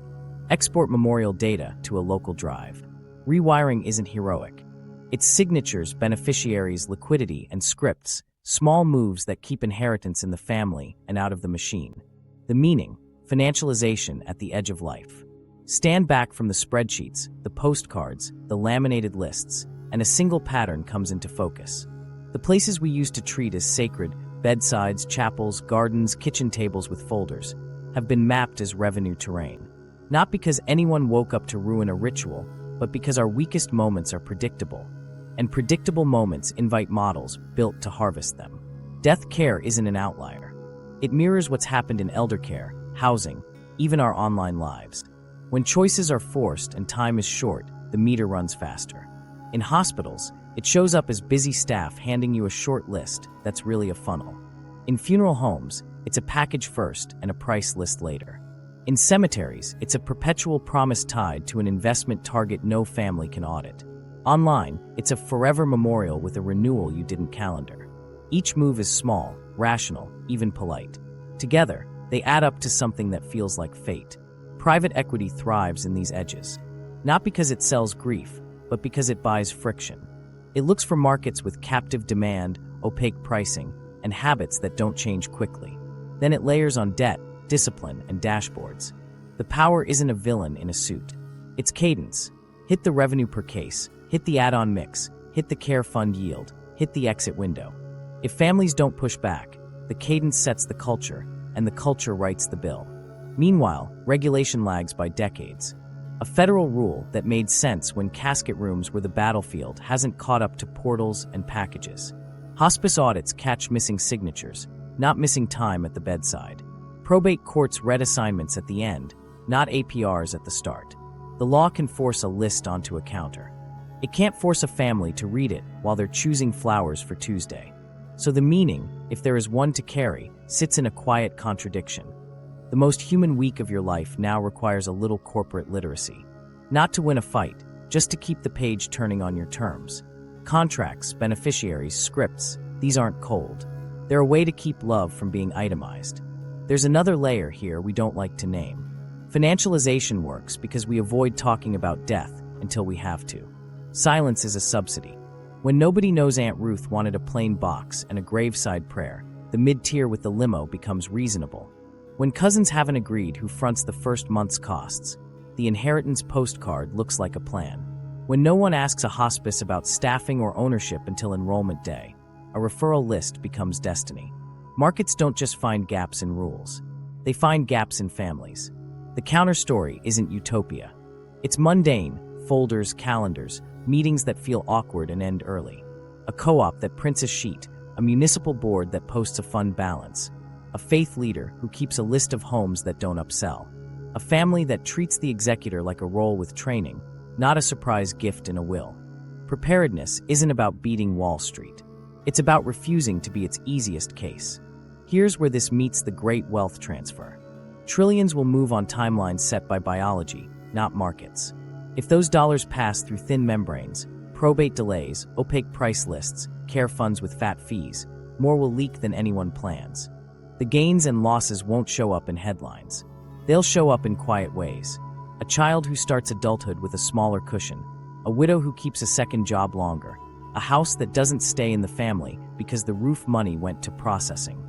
Export memorial data to a local drive. Rewiring isn't heroic. It's signatures, beneficiaries, liquidity, and scripts, small moves that keep inheritance in the family and out of the machine. The meaning, financialization at the edge of life. Stand back from the spreadsheets, the postcards, the laminated lists, and a single pattern comes into focus. The places we used to treat as sacred, bedsides, chapels, gardens, kitchen tables with folders, have been mapped as revenue terrain. Not because anyone woke up to ruin a ritual, but because our weakest moments are predictable. And predictable moments invite models built to harvest them. Death care isn't an outlier. It mirrors what's happened in elder care, housing, even our online lives. When choices are forced and time is short, the meter runs faster. In hospitals, it shows up as busy staff handing you a short list that's really a funnel. In funeral homes, it's a package first and a price list later. In cemeteries, it's a perpetual promise tied to an investment target no family can audit. Online, it's a forever memorial with a renewal you didn't calendar. Each move is small, rational, even polite. Together, they add up to something that feels like fate. Private equity thrives in these edges. Not because it sells grief, but because it buys friction. It looks for markets with captive demand, opaque pricing, and habits that don't change quickly. Then it layers on debt, discipline, and dashboards. The power isn't a villain in a suit. It's cadence. Hit the revenue per case, hit the add-on mix, hit the care fund yield, hit the exit window. If families don't push back, the cadence sets the culture, and the culture writes the bill. Meanwhile, regulation lags by decades. A federal rule that made sense when casket rooms were the battlefield hasn't caught up to portals and packages. Hospice audits catch missing signatures, not missing time at the bedside. Probate courts read assignments at the end, not APRs at the start. The law can force a list onto a counter. It can't force a family to read it while they're choosing flowers for Tuesday. So the meaning, if there is one to carry, sits in a quiet contradiction. The most human week of your life now requires a little corporate literacy. Not to win a fight, just to keep the page turning on your terms. Contracts, beneficiaries, scripts, these aren't cold. They're a way to keep love from being itemized. There's another layer here we don't like to name. Financialization works because we avoid talking about death until we have to. Silence is a subsidy. When nobody knows Aunt Ruth wanted a plain box and a graveside prayer, the mid-tier with the limo becomes reasonable. When cousins haven't agreed who fronts the first month's costs, the inheritance postcard looks like a plan. When no one asks a hospice about staffing or ownership until enrollment day, a referral list becomes destiny. Markets don't just find gaps in rules. They find gaps in families. The counterstory isn't utopia. It's mundane, folders, calendars, meetings that feel awkward and end early. A co-op that prints a sheet, a municipal board that posts a fund balance, a faith leader who keeps a list of homes that don't upsell, a family that treats the executor like a role with training, not a surprise gift in a will. Preparedness isn't about beating Wall Street. It's about refusing to be its easiest case. Here's where this meets the great wealth transfer. Trillions will move on timelines set by biology, not markets. If those dollars pass through thin membranes, probate delays, opaque price lists, care funds with fat fees, more will leak than anyone plans. The gains and losses won't show up in headlines. They'll show up in quiet ways. A child who starts adulthood with a smaller cushion, a widow who keeps a second job longer, a house that doesn't stay in the family because the roof money went to processing.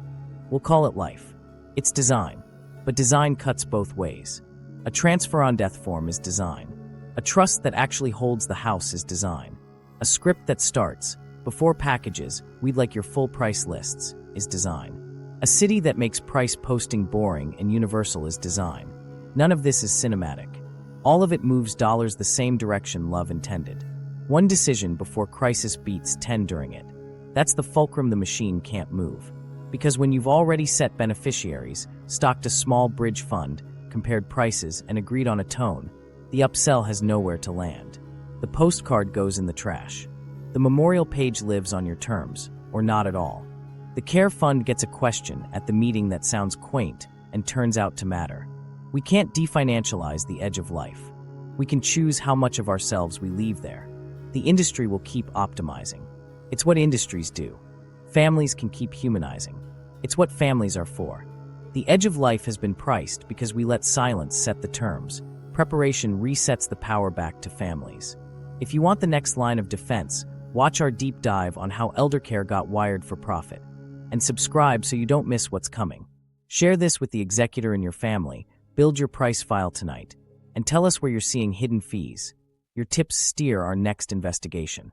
We'll call it life. It's design, but design cuts both ways. A transfer on death form is design. A trust that actually holds the house is design. A script that starts, before packages, we'd like your full price lists, is design. A city that makes price posting boring and universal is design. None of this is cinematic. All of it moves dollars the same direction love intended. One decision before crisis beats 10 during it. That's the fulcrum the machine can't move. Because when you've already set beneficiaries, stocked a small bridge fund, compared prices, and agreed on a tone, the upsell has nowhere to land. The postcard goes in the trash. The memorial page lives on your terms, or not at all. The care fund gets a question at the meeting that sounds quaint and turns out to matter. We can't definancialize the edge of life. We can choose how much of ourselves we leave there. The industry will keep optimizing. It's what industries do. Families can keep humanizing. It's what families are for. The edge of life has been priced because we let silence set the terms. Preparation resets the power back to families. If you want the next line of defense, watch our deep dive on how eldercare got wired for profit. And subscribe so you don't miss what's coming. Share this with the executor in your family, build your price file tonight, and tell us where you're seeing hidden fees. Your tips steer our next investigation.